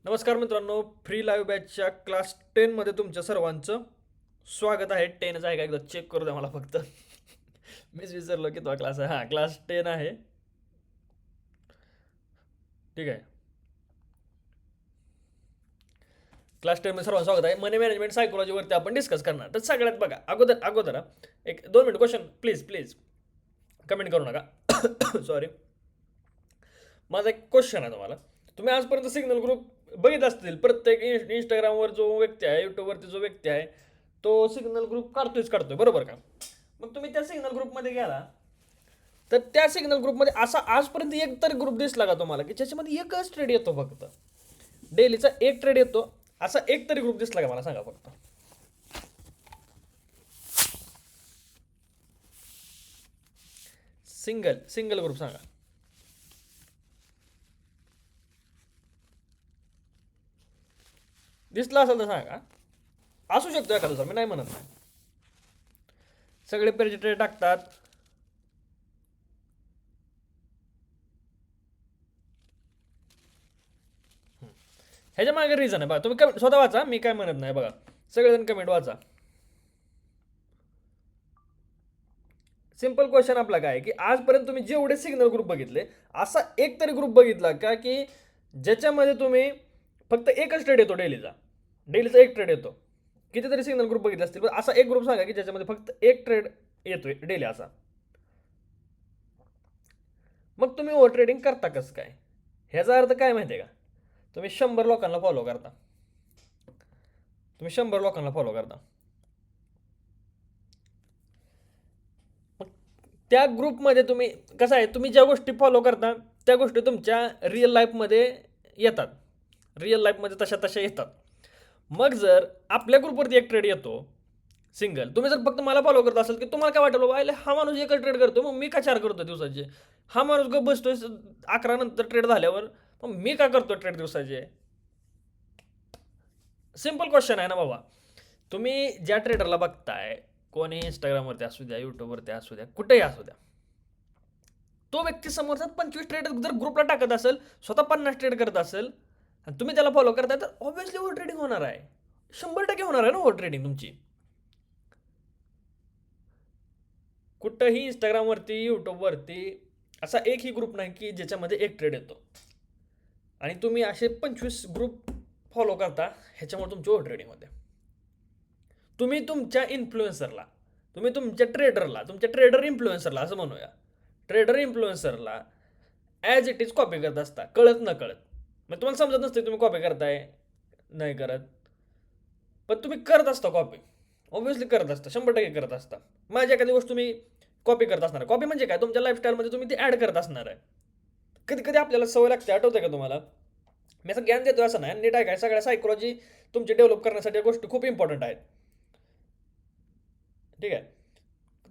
नमस्कार मित्रांनो, free live बॅचच्या क्लास 10 मध्ये तुमच्या सर्वांचं स्वागत आहे. 10च आहे का एकदा चेक करू द्या मला फक्त. मीच विसरलो की तो क्लास आहे. हां, क्लास 10 आहे. ठीक आहे. क्लास 10 मध्ये सर्वांचं स्वागत आहे. मनी मॅनेजमेंट सायकोलॉजीवरती आपण डिस्कस करणार. तर सगळ्यात बघा, अगोदर एक 2 minute question please please comment करू नका. सॉरी. माझा एक क्वेश्चन आहे तुम्हाला. तुम्ही आजपर्यंत सिग्नल ग्रुप बघित असतील. प्रत्येक इंस्टाग्रामवर जो व्यक्ती आहे, यूट्यूबवरती जो व्यक्ती आहे, तो सिग्नल ग्रुप काढतोय, बरोबर का? मग तुम्ही त्या सिग्नल ग्रुपमध्ये गेला, तर त्या सिग्नल ग्रुपमध्ये असा आजपर्यंत एक तरी ग्रुप दिसला का तुम्हाला की ज्याच्यामध्ये एकच ट्रेड येतो फक्त? डेलीचा एक ट्रेड येतो, असा एक तरी ग्रुप दिसला का मला सांगा फक्त. सिंगल सिंगल ग्रुप सांगा. दिसला असेल तर सांगा. असू शकतो एखादा सर, मी नाही म्हणत नाही. सगळे पेरेचे ट्रेड टाकतात. ह्याच्या मागे रिझन आहे बघा. तुम्ही कमेंट स्वतः वाचा, मी काय म्हणत नाही. बघा, सगळेजण कमेंट वाचा. सिंपल क्वेश्चन आपला काय आहे की आजपर्यंत तुम्ही जेवढे सिग्नल ग्रुप बघितले, असा एक तरी ग्रुप बघितला का की ज्याच्यामध्ये तुम्ही फक्त एकच ट्रेड येतो डेलीचा एक ट्रेड येतो? कितीतरी सिग्नल ग्रुप बघितले असतील, पण असा एक ग्रुप सांगा की ज्याच्यामध्ये फक्त एक ट्रेड येतोय डेली असा. मग तुम्ही ओव्हर ट्रेडिंग करता कसं काय? ह्याचा अर्थ काय माहिती आहे का? तुम्ही 100 लोकांना फॉलो करता. मग त्या ग्रुपमध्ये तुम्ही कसं आहे, तुम्ही ज्या गोष्टी फॉलो करता त्या गोष्टी तुमच्या रिअल लाईफमध्ये येतात. रिअल लाईफमध्ये तशा तशा येतात. मग जर आपल्या ग्रुपवरती एक ट्रेड येतो सिंगल, तुम्ही जर फक्त मला फॉलो करत असाल की तुम्हाला काय वाटेल, बाबा हा माणूस एकच ट्रेड करतो, मग मी का 4 करतो दिवसाचे? हा माणूस गप बसतोय 11 नंतर ट्रेड झाल्यावर, मग मी का करतो ट्रेड दिवसाचे? सिंपल क्वेश्चन आहे ना बाबा. तुम्ही ज्या ट्रेडरला बघताय, कोणी इंस्टाग्रामवरती असू द्या, यूट्यूबवरती असू द्या, कुठेही असू द्या, तो व्यक्ती समोरचा 25 ट्रेड जर ग्रुपला टाकत असेल, स्वतः 50 ट्रेड करत असेल, आणि तुम्ही त्याला फॉलो करताय, तर ऑब्व्हियसली ओव्हर ट्रेडिंग होणार आहे. 100% होणार आहे ना ओव्हर ट्रेडिंग तुमची. कुठंही इंस्टाग्रामवरती, यूट्यूबवरती असा एकही ग्रुप नाही की ज्याच्यामध्ये एक ट्रेड येतो. आणि तुम्ही असे 25 ग्रुप फॉलो करता, ह्याच्यामुळे तुमची ओव्हर ट्रेडिंग होते. तुम्ही तुमच्या इन्फ्लुएन्सरला, तुम्ही तुमच्या ट्रेडरला, तुमच्या ट्रेडर इन्फ्लुएन्सरला असं म्हणूया, ट्रेडर इन्फ्लुएन्सरला ॲज इट इज कॉपी करत असता, कळत न कळत. मग तुम्हाला समजत नसते तुम्ही कॉपी करताय नाही करत, पण तुम्ही करत असता कॉपी. ऑब्व्हियसली करत असता, 100% करत असता. माझी एखादी गोष्ट तुम्ही कॉपी करत असणार. कॉपी म्हणजे काय? तुमच्या लाईफस्टाईलमध्ये तुम्ही ती ॲड करत असणार आहे. कधी कधी आपल्याला सवय लागते, आठवते का तुम्हाला? मी असं ज्ञान देतोय असं नाही, नीट आहे काय, सगळ्या सायकोलॉजी तुमची डेव्हलप करण्यासाठी या गोष्टी खूप इम्पॉर्टंट आहेत. ठीक आहे.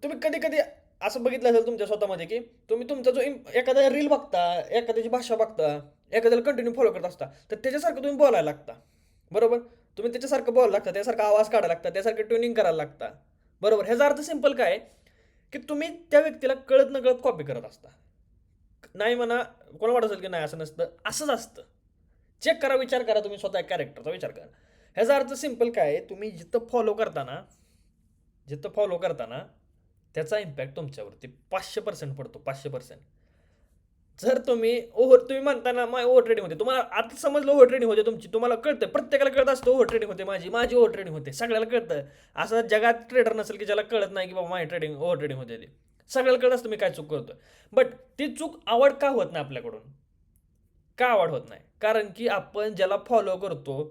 तुम्ही कधी कधी असं बघितलं असेल तुमच्या स्वतःमध्ये की तुम्ही तुमचा जो एखादा रील बघता, एखाद्याची भाषा बघता, एखाद्याला कंटिन्यू फॉलो करत असता, तर त्याच्यासारखं तुम्ही बोलायला लागता. बरोबर? तुम्ही त्याच्यासारखं बोलायला लागता, त्यासारखा आवाज काढायला लागता, त्यासारखं ट्युनिंग करायला लागता. बरोबर? ह्याचा अर्थ सिंपल काय आहे, की तुम्ही त्या व्यक्तीला कळत न कळत कॉपी करत असता. नाही म्हणा, कोणाला वाटत असेल की नाही असं नसतं, असंच असतं. चेक करा, विचार करा, तुम्ही स्वतः कॅरेक्टरचा विचार करा. ह्याचा अर्थ सिंपल काय आहे, तुम्ही जिथं फॉलो करताना त्याचा इम्पॅक्ट तुमच्यावरती 500% पडतो. 500%. जर तुम्ही म्हणताना माझी ओव्हर ट्रेडिंग होते, तुम्हाला आता समजलं ओव्हर ट्रेडिंग होते तुमची, तुम्हाला कळतं, प्रत्येकाला कळत असतं ओव्हर ट्रेडिंग होते, माझी ओव्हर ट्रेडिंग होते, सगळ्याला कळतं. असं जगात ट्रेडर नसेल की ज्याला कळत नाही की बाबा माझी ओव्हर ट्रेडिंग होते. ते सगळ्याला कळत असतं मी काय चूक करतोय. बट ती चूक आवड का होत नाही आपल्याकडून? का आवड होत नाही? कारण की आपण ज्याला फॉलो करतो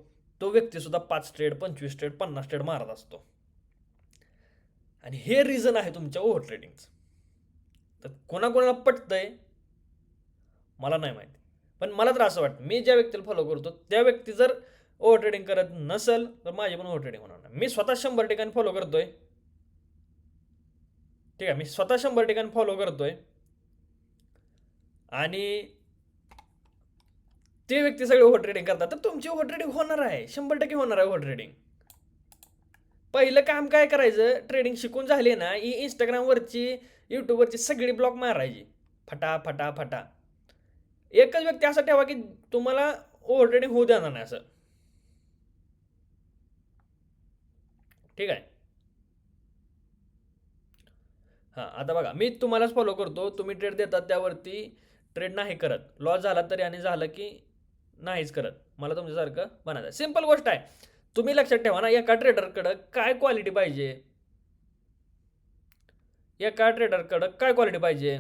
तो व्यक्ती सुद्धा 5 ट्रेड, 25 ट्रेड, 50 ट्रेड मारत असतो. आणि हे रिझन आहे तुमच्या ओव्हर ट्रेडिंगचं. तर कोणाकोणाला पटतंय मला नाही माहिती, पण मला तर असं वाटतं, मी ज्या व्यक्तीला फॉलो करतो त्या व्यक्ती जर ओव्हर ट्रेडिंग करत नसेल तर माझी पण ओव्हर ट्रेडिंग होणार नाही. मी स्वतः 100 ठिकाणी फॉलो करतोय. ठीक आहे, मी स्वतः 100 ठिकाणी फॉलो करतोय, आणि ते व्यक्ती सगळे ओव्हर ट्रेडिंग करतात, तर तुमची ओव्हर ट्रेडिंग होणार आहे, 100% होणार आहे ओव्हर ट्रेडिंग. पहिलं काम काय करायचं, ट्रेडिंग शिकून झाली ना, ही इंस्टाग्रामवरची, यूट्यूबवरची सगळी ब्लॉक मारायची, फटा फटा फटा. एकच व्यक्ती असा ठेवा की तुम्हाला ओव्हर ट्रेडिंग होऊ देणार नाही असं. ठीक आहे. हां, आता बघा मी तुम्हालाच फॉलो करतो. तुम्ही ट्रेड देतात त्यावरती ट्रेड नाही करत. लॉस झाला तरी आणि झालं की नाहीच करत. मला तुमच्यासारखं बनायचं सिंपल गोष्ट आहे. तुम्ही लक्षात ठेवा ना, एका ट्रेडरकडं काय क्वालिटी पाहिजे? एका ट्रेडरकडं काय क्वालिटी पाहिजे?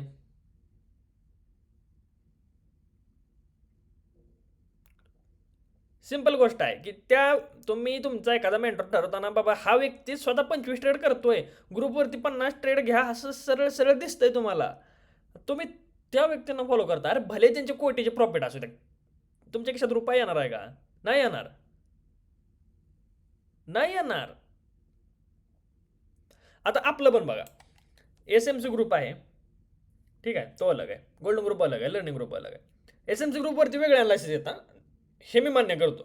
सिंपल गोष्ट आहे की तुम्ही तुमचा एखादा मेंटर ठरवताना बाबा हा व्यक्ती स्वतः 25 ट्रेड करतोय, ग्रुपवरती 50 ट्रेड घ्या असं सरळ सरळ दिसतंय तुम्हाला. तुम्ही त्या व्यक्तींना फॉलो करता. अरे भले त्यांचे कोटीचे प्रॉफिट असू द्या, तुमच्या खिशात रुपये येणार आहे का? नाही येणार. नाही येणार. आता आपलं पण बघा, एस-एम-सी ग्रुप आहे. ठीक आहे, तो अलग आहे. गोल्डन ग्रुप अलग आहे, लर्निंग ग्रुप अलग आहे. एस-एम-सी ग्रुपवरती वेगळे अनालिसिस येतात, हे मी मान्य करतो.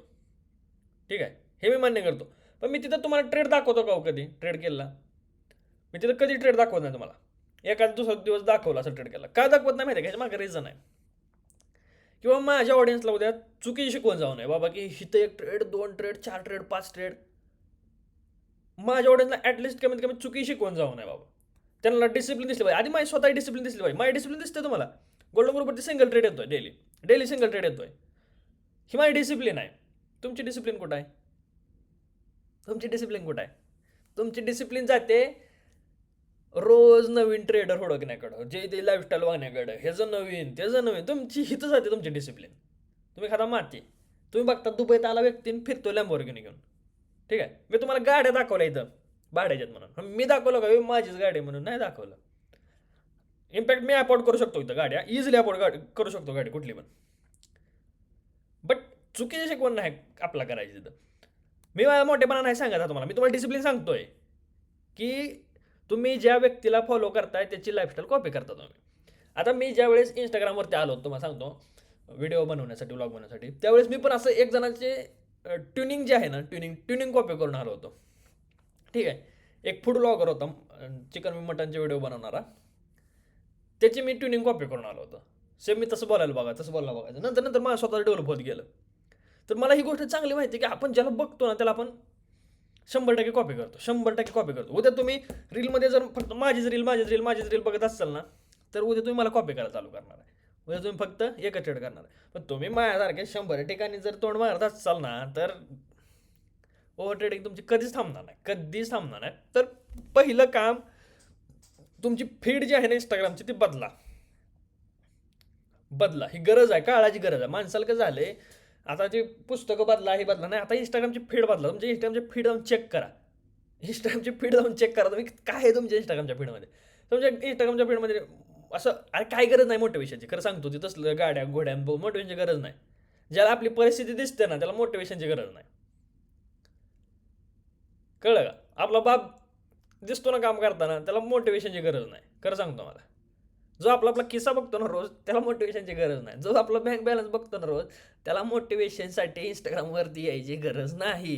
ठीक आहे, हे मी मान्य करतो. पण मी तिथं तुम्हाला ट्रेड दाखवतो का हो कधी ट्रेड केला? मी तिथं कधी ट्रेड दाखवत नाही तुम्हाला. एखादा दुसरा दिवस दाखवला असं ट्रेड केला. का दाखवत नाही माहिती आहे का? ह्याच्या मागे रिझन आहे. किंवा माझ्या ऑडियन्सला उद्या चुकी शिकवून जाऊ नये बाबा की इथं 1 ट्रेड, 2 ट्रेड, 4 ट्रेड, 5 ट्रेड. माझ्या ऑडियन्सला ॲटलिस्ट कमीत कमी चुकी शिकवून जाऊ नये बाबा. त्यांना डिसिप्लिन दिसली पाहिजे. आधी माझी स्वतः डिसिप्लिन दिसली पाहिजे. माझी डिसिप्लिन दिसते तुम्हाला. गोल्डन ग्रुपवरती सिंगल ट्रेड येतोय डेली. डेली सिंगल ट्रेड येतोय. ही माझी डिसिप्लिन आहे. तुमची डिसिप्लिन कुठं आहे? तुमची डिसिप्लिन कुठं आहे? तुमची डिसिप्लिन जाते रोज नवीन ट्रेडर हुडकण्याकडं, जे ते लाईफस्टाईल वागण्याकडं, ह्याचं नवीन त्याचं नवीन. तुमची हिथं जाते तुमची डिसिप्लिन. तुम्ही खाता माती. तुम्ही बघता दुबईत आला व्यक्तीने फिरतो लॅम्बोर्गिनी घेऊन. ठीक आहे, मी तुम्हाला गाड्या दाखवल्या इथं भाड्याच्यात म्हणून. मी दाखवलं का माझीच गाडी म्हणून? नाही दाखवलं. इनफॅक्ट मी अफोर्ड करू शकतो इथं गाड्या, इझिली अफोर्ड करू शकतो गाडी कुठली पण. बट चुकीची शिकवण नाही आपला करायची तिथं. मी माझ्या मोठेपणा नाही सांगत आहे तुम्हाला, मी तुम्हाला डिसिप्लिन सांगतोय की तुम्ही ज्या व्यक्तीला फॉलो करताय त्याची लाईफस्टाईल कॉपी करता तुम्ही. आता मी ज्यावेळेस इंस्टाग्रामवरती आलो तुम्हाला सांगतो व्हिडिओ बनवण्यासाठी, व्लॉग बनवण्यासाठी, त्यावेळेस मी पण असं एक जणांचे ट्युनिंग जे आहे ना, ट्युनिंग कॉपी करून आलो होतो. ठीक आहे, एक फूड ब्लॉगर होता, चिकन मटनचे व्हिडिओ बनवणारा. त्याची मी ट्युनिंग कॉपी करून आलो होतो. सेम मी तसं बोलायला बघा, तसं बोलायला बघायचं. नंतर नंतर मला स्वतः डेव्हलप होत गेलं. तर मला ही गोष्ट चांगली माहिती आहे की आपण ज्याला बघतो ना त्याला आपण 100% कॉपी करतो. 100% कॉपी करतो. उद्या तुम्ही रीलमध्ये जर फक्त माझीच रील बघत असाल ना, तर उद्या तुम्ही मला कॉपी करायला चालू करणार आहे. उद्या तुम्ही फक्त एकच ट्रेड करणार आहे. पण तुम्ही माझ्यासारखे 100 ठिकाणी जर तोंड मारत असाल ना, तर ओव्हर ट्रेडिंग तुमची कधीच थांबणार नाही. कधीच थांबणार नाही. तर पहिलं काम, तुमची फीड जी आहे ना इंस्टाग्रामची ती बदला. बदला, ही गरज आहे, काळाची गरज आहे. माणसाला कसं झालंय, आता जे पुस्तकं बदला, हे बदला नाही, आता इंस्टाग्रामची फीड बदला. तुमच्या इंस्टाग्रामची फीड जाऊन चेक करा. इंस्टाग्रामची फीड जाऊन चेक करा तुम्ही, काय आहे तुमच्या इंस्टाग्रामच्या फीडमध्ये. तुमच्या इंस्टाग्रामच्या फीडमध्ये असं अरे काय गरज नाही मोटिवेशनची. खरं सांगतो, ती तसलं गाड्या घोड्या मोटिवेशनची गरज नाही. ज्याला आपली परिस्थिती दिसते ना त्याला मोटिवेशनची गरज नाही. कळलं का? आपला बाप दिसतो ना काम करताना, त्याला मोटिवेशनची गरज नाही. खरं सांगतो मला. जो आपला आपला किस्सा बघतो ना रोज, त्याला मोटिवेशनची गरज नाही. जो आपला बँक बॅलन्स बघतो ना रोज, त्याला मोटिवेशनसाठी इंस्टाग्रामवरती यायची गरज नाही.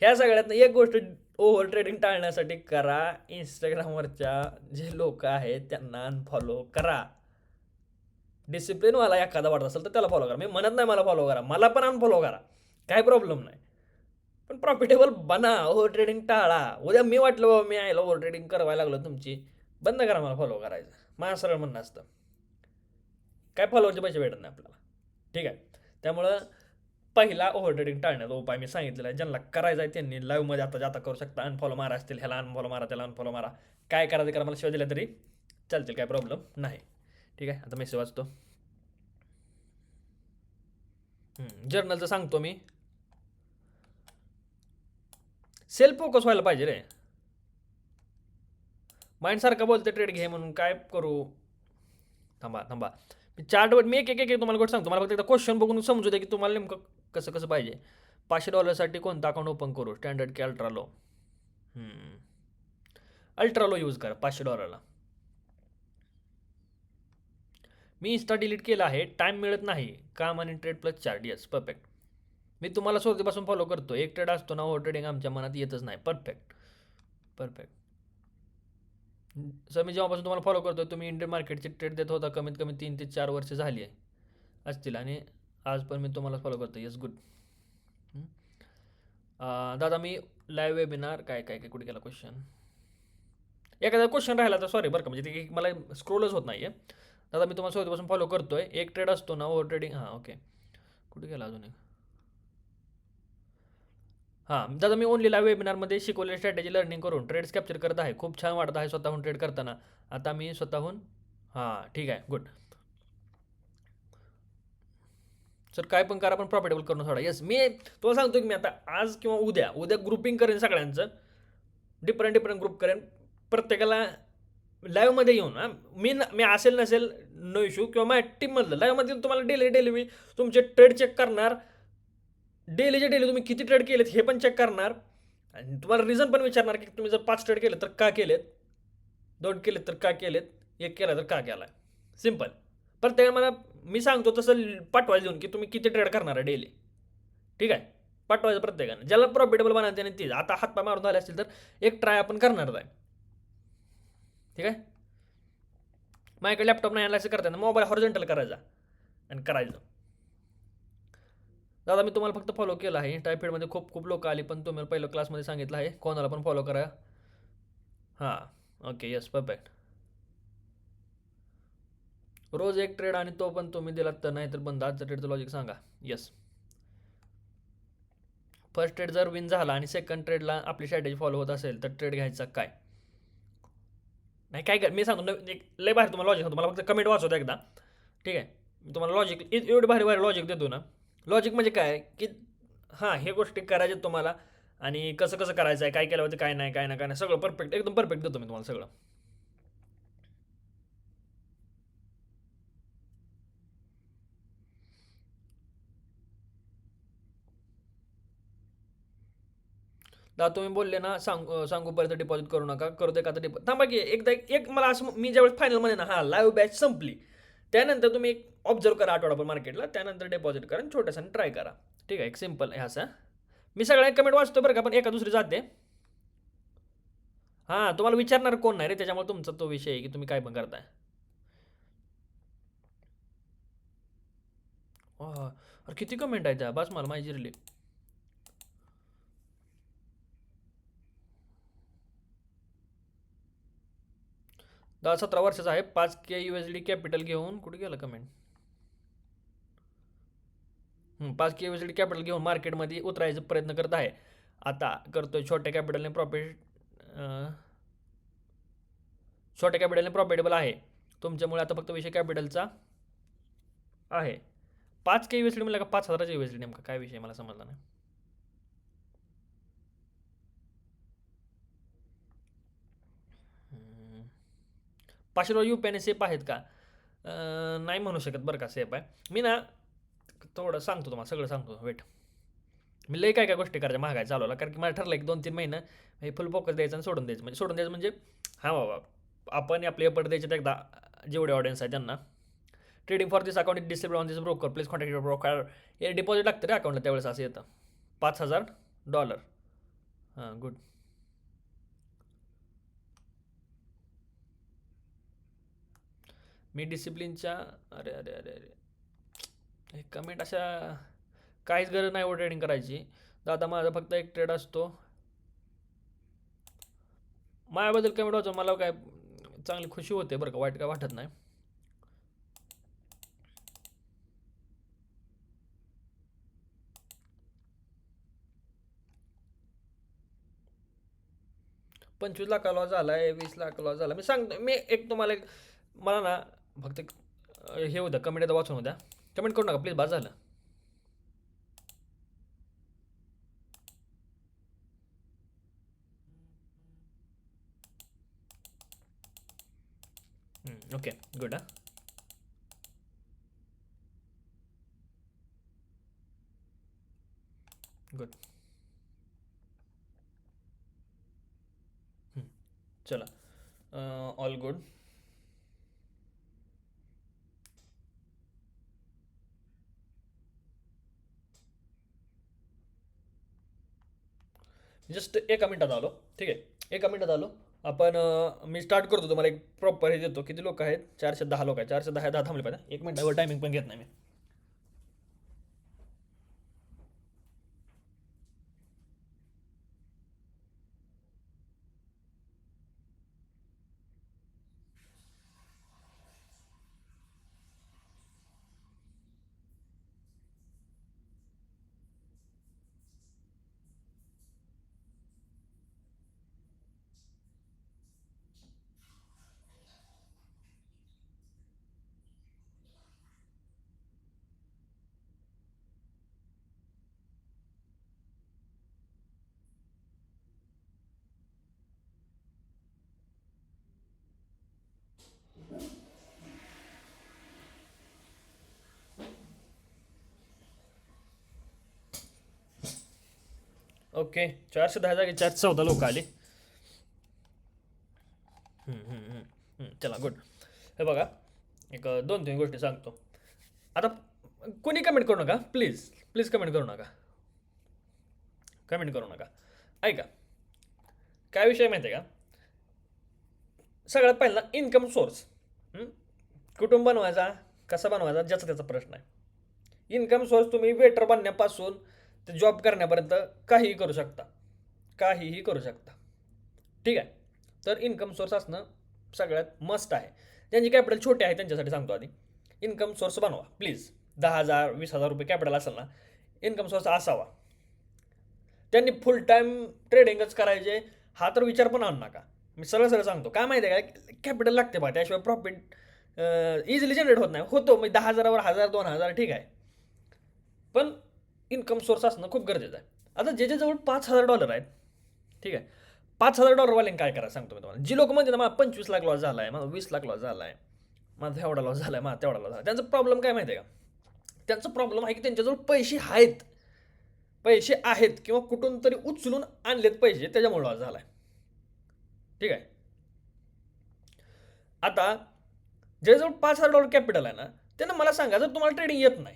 ह्या सगळ्यातनं एक गोष्ट ओव्हर ट्रेडिंग टाळण्यासाठी करा, इंस्टाग्रामवरच्या जे लोक आहेत त्यांना अनफॉलो करा. डिसिप्लिनवाला एखादा वाटत असेल तर त्याला फॉलो करा. मी म्हणत नाही मला फॉलो करा, मला पण अनफॉलो करा, काय प्रॉब्लेम नाही. पण प्रॉफिटेबल बना, ओव्हर ट्रेडिंग टाळा. उद्या मी वाटलं बाबा मी आयला ओव्हर ट्रेडिंग करायला लागलो तुमची, बंद करा मला फॉलो करायचं. माझं सरळ म्हणणं असतं, काय फॉलोवरचे पैसे भेटत नाही आपल्याला. ठीक आहे, त्यामुळं पहिला ओव्हर ट्रेडिंग टाळण्याचा उपाय मी सांगितलेला आहे. ज्यांना करायचं आहे त्यांनी लाईव्हमध्ये आता जाता करू शकता. अनफॉलो मारा असतील, ह्याला अनफॉलो मारा, त्याला अनफॉलो मारा, काय करायचं करा, मला शिवाय दिला तरी चालतील, काय प्रॉब्लेम नाही. ठीक आहे, आता मेसेज वाचतो. जर्नलचं सांगतो मी. सेल्फ फोकस व्हायला पाहिजे रे. माइंड सारखं बोलते ट्रेड घे म्हणून, काय करू. थांबा थांबा, मी चार्टवर मी एक एक एक तुम्हाला गोष्ट सांगतो. मला फक्त एकदा क्वेश्चन बघून समजू द्या की तुम्हाला नेमकं कसं कसं पाहिजे. $500 कोणतं अकाउंट ओपन करू? स्टँडर्ड की अल्ट्रालो? अल्ट्रालो यूज करा $500. मी इन्स्टा डिलीट केला आहे, टाइम मिळत नाही. काम आणि trade plus chart. Yes, perfect. मी तुम्हाला सुरुवातीपासून फॉलो करतो. एक ट्रेड असतो ना, ओव्हर ट्रेडिंग आमच्या मनात येतच नाही. Perfect perfect. सर मी जेव्हापासून तुम्हाला फॉलो करतो, तुम्ही इंडियन मार्केटची ट्रेड देत होता कमीत कमी 3 ते 4 वर्ष झाली आहे. असतील आणि आज पण मी तुम्हाला फॉलो करतो. Yes, good. दादा मी लाईव्ह वेबिनार काय काय काय कुठे गेला क्वेश्चन, एखादा क्वेश्चन राहिला तर सॉरी बरं का, म्हणजे ते मला स्क्रोलच होत नाही आहे. दादा मी तुम्हाला सुरुवातीपासून फॉलो करतोय. एक ट्रेड असतो ना ओव्हर ट्रेडिंग, हां ओके. कुठे गेला अजून एक. हां दादा मी ओनली लाईव्ह वेबिनारमध्ये शिकवलेली स्ट्रॅटेजी लर्निंग करून ट्रेड्स कॅप्चर करत आहे. खूप छान वाटत आहे स्वतःहून ट्रेड करताना. आता मी स्वतःहून, हां ठीक आहे, गुड. सर काय पण करा पण प्रॉफिटेबल करून सोडा. येस, मी तुम्हाला सांगतो की मी आता आज किंवा उद्या उद्या ग्रुपिंग करेन सगळ्यांचं, डिफरंट डिफरंट ग्रुप करेन प्रत्येकाला लाईव्हमध्ये येऊन. मी असेल नसेल नो इश्यू, किंवा माझ्या टीममधलं लाईव्हमध्ये तुम्हाला डेली डेली मी तुमचे ट्रेड चेक करणार. डेलीचे डेली तुम्ही किती ट्रेड केलेत हे पण चेक करणार आणि तुम्हाला रिझन पण विचारणार की तुम्ही जर 5 ट्रेड केले तर का केलेत, 2 केलेत तर का केलेत, 1 केला तर का केला. सिम्पल. प्रत्येकाला मला मी सांगतो तसं पाठवायला देऊन की तुम्ही किती ट्रेड करणार आहे डेली. ठीक आहे, पाठवायचं प्रत्येकानं, ज्याला प्रॉफिटेबल बनायचं आणि ती आता हातपाय मारून झाले असतील तर एक ट्राय आपण करणारच आहे. ठीक आहे, माझ्याकडे लॅपटॉप नाही आला असं करता ना, मोबाईल हॉरिझॉन्टल करायचा आणि करायचं. दादा मी तुम्हाला फक्त फॉलो केलं आहे. इंस्टा फीडमध्ये खूप खूप लोक आली पण तुम्ही पहिलं क्लासमध्ये सांगितलं आहे कोणाला पण फॉलो करा. हां ओके, येस परफेक्ट. रोज एक ट्रेड आणि तो पण तुम्ही दिलात तर, नाही तर बंद. आजचं ट्रेडचं लॉजिक सांगा. येस, फर्स्ट ट्रेड जर विन झाला आणि सेकंड ट्रेडला आपली स्ट्रॅटेजी फॉलो होत असेल तर ट्रेड घ्यायचा काय नाही. काय काय मी सांगतो एक लय भारी तुम्हाला लॉजिक सांगतो. मला फक्त कमेंट वाचवतो एकदा. ठीक आहे, मी तुम्हाला लॉजिक एवढी भारी भारी लॉजिक देतो ना. लॉजिक म्हणजे काय की हां हे गोष्टी करायच्यात तुम्हाला आणि कसं कसं करायचं आहे, काय केलं होतं, काय नाही काय नाही काय नाही, सगळं परफेक्ट एकदम परफेक्ट देतो मी तुम्हाला सगळं. दादा तुम्ही बोलले ना सांगूपर्यंत डिपॉझिट करू नका, करू दे का तर डिपॉझिट थांबा की एकदा एक मला असं मी ज्यावेळेस फायनलमध्ये ना, हां लाईव्ह बॅच संपली त्यानंतर तुम्ही एक ऑब्झर्व करा आठवडाभर मार्केटला, त्यानंतर डिपॉझिट करा आणि छोट्यासाने ट्राय करा. ठीक आहे, एक सिम्पल आहे असं. मी सगळ्या कमेंट वाचतो बरं का, पण एका दुसरी जाते. हां तुम्हाला विचारणार कोण नाही रे, त्याच्यामुळे तुमचा तो विषय आहे की तुम्ही काय पण करताय. अरे किती कमेंट आहे त्या, बस मला माहिती जिरली. 17 वर्षाचा आहे, 5K USD कॅपिटल घेऊन कुठे गेलं कमेंट. 5K USD कॅपिटल घेऊन मार्केटमध्ये उतरायचा प्रयत्न करत आहे. आता करतोय छोट्या कॅपिटलने प्रॉफिट, छोट्या कॅपिटलने प्रॉफिटेबल आहे तुमच्यामुळे. आता फक्त विषय कॅपिटलचा आहे. 5K USD म्हणलं का 5,000 USD, नेमका काय विषय मला समजला नाही. ₹500 UPI सेफ आहेत का? नाही म्हणू शकत बरं का सेफ आहे. मी ना थोडं सांगतो तुम्हाला, सगळं सांगतो वेट. मी लय काय काय गोष्टी करायच्या महागाय चालवला, कारण की मला ठरलं एक 2-3 महिनं हे फुल फोकस द्यायचं आणि सोडून द्यायचं. म्हणजे सोडून द्यायचं म्हणजे हां बाबा आपण आपले एफर्ट द्यायचे तर एकदा जेवढे ऑडियन्स आहे त्यांना. Trading for this account is disable on this broker please contact your broker. हे डिपॉझिट लागतं रे अकाउंटला त्यावेळेस, असं येतं $5,000. हां गुड. मी डिसिप्लिनच्या, अरे अरे अरे अरे कमेंट अशा काहीच गरज नाही एवढं ट्रेडिंग करायची. दादा माझा फक्त एक ट्रेड असतो. माझ्याबद्दल कमेंट वाचून मला काय चांगली खुशी होते बरं का, वाईट काय वाटत नाही. $25 लॉस झाला आहे, $20 लॉस झाला. मी सांगतो मी एक तुम्हाला एक, मला ना फक्त हे होतं कमेंट एकदा वाचून होत्या. कमेंट करू नका प्लीज, बाद झालं. Okay good. हां गुड. चला ऑल गुड. जस्ट एका मिनिटात आलो. ठीक आहे, एका मिनिटात आलो. आपण मी स्टार्ट करतो, तुम्हाला एक प्रॉपर हे देतो. किती लोक आहेत? 410 लोक आहेत. 410 10 थांबले पाहिजे. 1 मिनिटावर टायमिंग पण घेत नाही मी. ओके 410 जागी 414 लोक आली. चला गुड. हे बघा एक 2-3 गोष्टी सांगतो. आता कोणी कमेंट करू नका प्लीज, प्लीज कमेंट करू नका, कमेंट करू नका. ऐका काय विषय माहिती आहे का, सगळ्यात पहिला इन्कम सोर्स. कुटुंब बनवायचा कसा बनवायचा ज्याचा त्याचा प्रश्न आहे. इन्कम सोर्स तुम्ही वेटर बनण्यापासून ते जॉब करण्यापर्यंत काहीही करू शकता, काहीही करू शकता. ठीक आहे. तर इन्कम सोर्स असणं सगळ्यात मस्ट आहे. ज्यांची कॅपिटल छोटे आहे त्यांच्यासाठी सांगतो आधी इन्कम सोर्स बनवा प्लीज. 10,000 20,000 रुपये कॅपिटल असेल ना, इन्कम सोर्स असावा. त्यांनी फुल टाईम ट्रेडिंगच करायचे हा तर विचार पण आणू नका. मी सरळ सरळ सांगतो काय माहिती आहे का, कॅपिटल लागते बा, त्याशिवाय प्रॉफिट इझिली जनरेट होत नाही. होतो मी 10,000वर 1,000 2,000 ठीक आहे, पण इन्कम सोर्स असणं खूप गरजेचं आहे. आता ज्याच्याजवळ $5,000 आहेत, ठीक आहे, $5,000वाल्यांनी काय करा सांगतो मी तुम्हाला. जी लोक म्हणते ना मला 25 लाख लॉस झाला आहे, मला 20 लाख लॉस झाला आहे, माझा एवढा लॉस झाला आहे, माझा तेवढा लॉस झाला, त्यांचा प्रॉब्लेम काय माहिती आहे का, त्यांचा प्रॉब्लेम आहे की त्यांच्याजवळ पैसे आहेत, पैसे आहेत किंवा कुठून तरी उचलून आणलेत पैसे, त्याच्यामुळे लॉस झाला आहे. ठीक आहे. आता ज्याजवळ $5,000 कॅपिटल आहे ना, त्यांना मला सांगा जर तुम्हाला ट्रेडिंग येत नाही,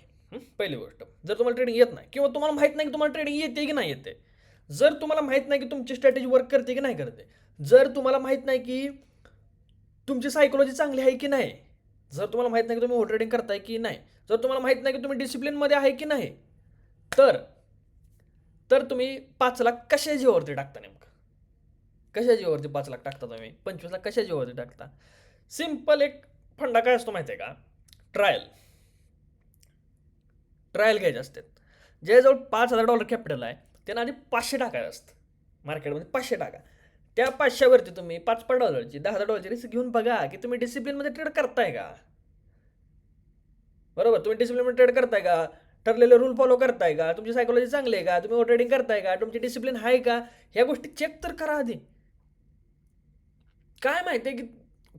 पहिली गोष्ट जर तुम्हाला ट्रेडिंग येत नाही किंवा तुम्हाला माहीत नाही की तुम्हाला ट्रेडिंग येते की नाही येते, जर तुम्हाला माहीत नाही की तुमची स्ट्रॅटेजी वर्क करते की नाही करते, जर तुम्हाला माहीत नाही की तुमची सायकोलॉजी चांगली आहे की नाही, जर तुम्हाला माहीत नाही की तुम्ही ट्रेडिंग करताय की नाही, जर तुम्हाला माहीत नाही की तुम्ही डिसिप्लिनमध्ये आहे की नाही, तर तर तुम्ही 5 लाख कशा जीवावरती टाकता, नेमकं कशा जीवावरती 5 लाख टाकता, तुम्ही 25 लाख कशा जीवावरती टाकता. सिम्पल एक फंडा काय असतो माहिती आहे का, ट्रायल ट्रायल घ्यायचे असतात. ज्याजवळ $5,000 कॅपिटल आहे त्यांना आधी 500 टाकायचं असतं मार्केटमध्ये, 500 टाका. त्या 500वरती तुम्ही $5 $10 रिस्क घेऊन बघा की तुम्ही डिसिप्लिनमध्ये ट्रेड करताय का. बरोबर, तुम्ही डिसिप्लिनमध्ये ट्रेड करताय का, ठरलेले रूल फॉलो करताय का, तुमची सायकोलॉजी चांगली आहे का, तुम्ही ट्रेडिंग करताय का, तुमची डिसिप्लिन आहे का, ह्या गोष्टी चेक तर करा आधी. काय माहिती आहे की,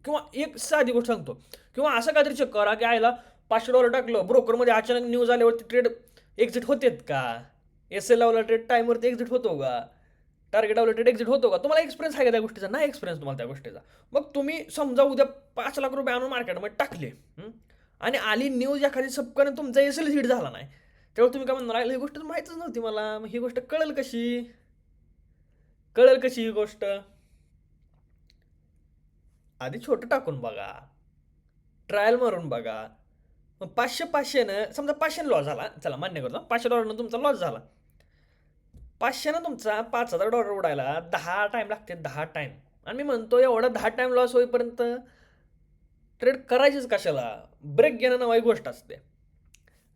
किंवा एक साधी गोष्ट सांगतो, किंवा असं काहीतरी चेक करा की आयला $500 टाकलं, ब्रोकरमध्ये अचानक न्यूज आल्यावरती ट्रेड एक्झिट होतेत का, एस एल लावला ट्रेड टाईमवरती एक्झिट होतो का, टार्गेट लावला ट्रेड एक्झिट होतो का, तुम्हाला एक्सपिरियन्स आहे का त्या गोष्टीचा, नाही एक्सपिरियन्स तुम्हाला त्या गोष्टीचा. मग तुम्ही समजा उद्या 5 लाख रुपये आणून मार्केटमध्ये टाकले आणि आली न्यूज एखादी सपकन तुमचा एस एल हिट झाला नाही, तेव्हा तुम्ही काय म्हणणार, ही गोष्ट माहीतच नव्हती मला, ही गोष्ट कळेल कशी, कळेल कशी ही गोष्ट. आधी छोटं टाकून बघा, ट्रायल मारून बघा. मग 500 समजा 500 लॉस झाला, चला मान्य करतो $500 तुमचा लॉस झाला, 500 तुमचा $5,000 उडायला 10 टाईम लागते, 10 टाईम. आणि मी म्हणतो एवढा 10 टाईम लॉस होईपर्यंत ट्रेड करायचीच कशाला, ब्रेक घेणं नावाची गोष्ट असते.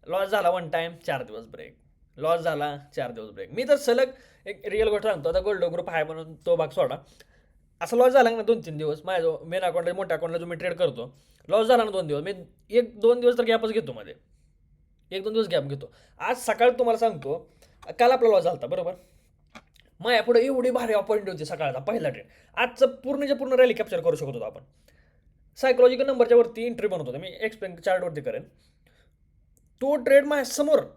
लॉस झाला 1 टाईम 4 दिवस ब्रेक, लॉस झाला 4 दिवस ब्रेक. मी तर सलग एक रिअल गोष्ट सांगतो, आता गोल्ड ग्रुप आहे म्हणून तो भाग सोडा, असं लॉस झाला ना 2-3 दिवस, माझ्या मेन अकाउंटला मोठ्या अकाउंटला जो मी ट्रेड करतो, लॉस झाला ना 2 दिवस, मी 1-2 दिवस तर गॅपच घेतो, मध्ये 1-2 दिवस गॅप घेतो. आज सकाळ तुम्हाला सांगतो, काल आपला लॉस झाला बरोबर, माझ्या पुढे एवढी भारी अपॉइंट होती सकाळचा पहिला ट्रेड, आजचं पूर्णच्या पूर्ण रॅली कॅप्चर करू शकतो आपण. सायकोलॉजिकल नंबरच्या वरती एंट्री बनवत होता मी, एक्सप्लेन चार्टवरती करेन. तो ट्रेड माझ्या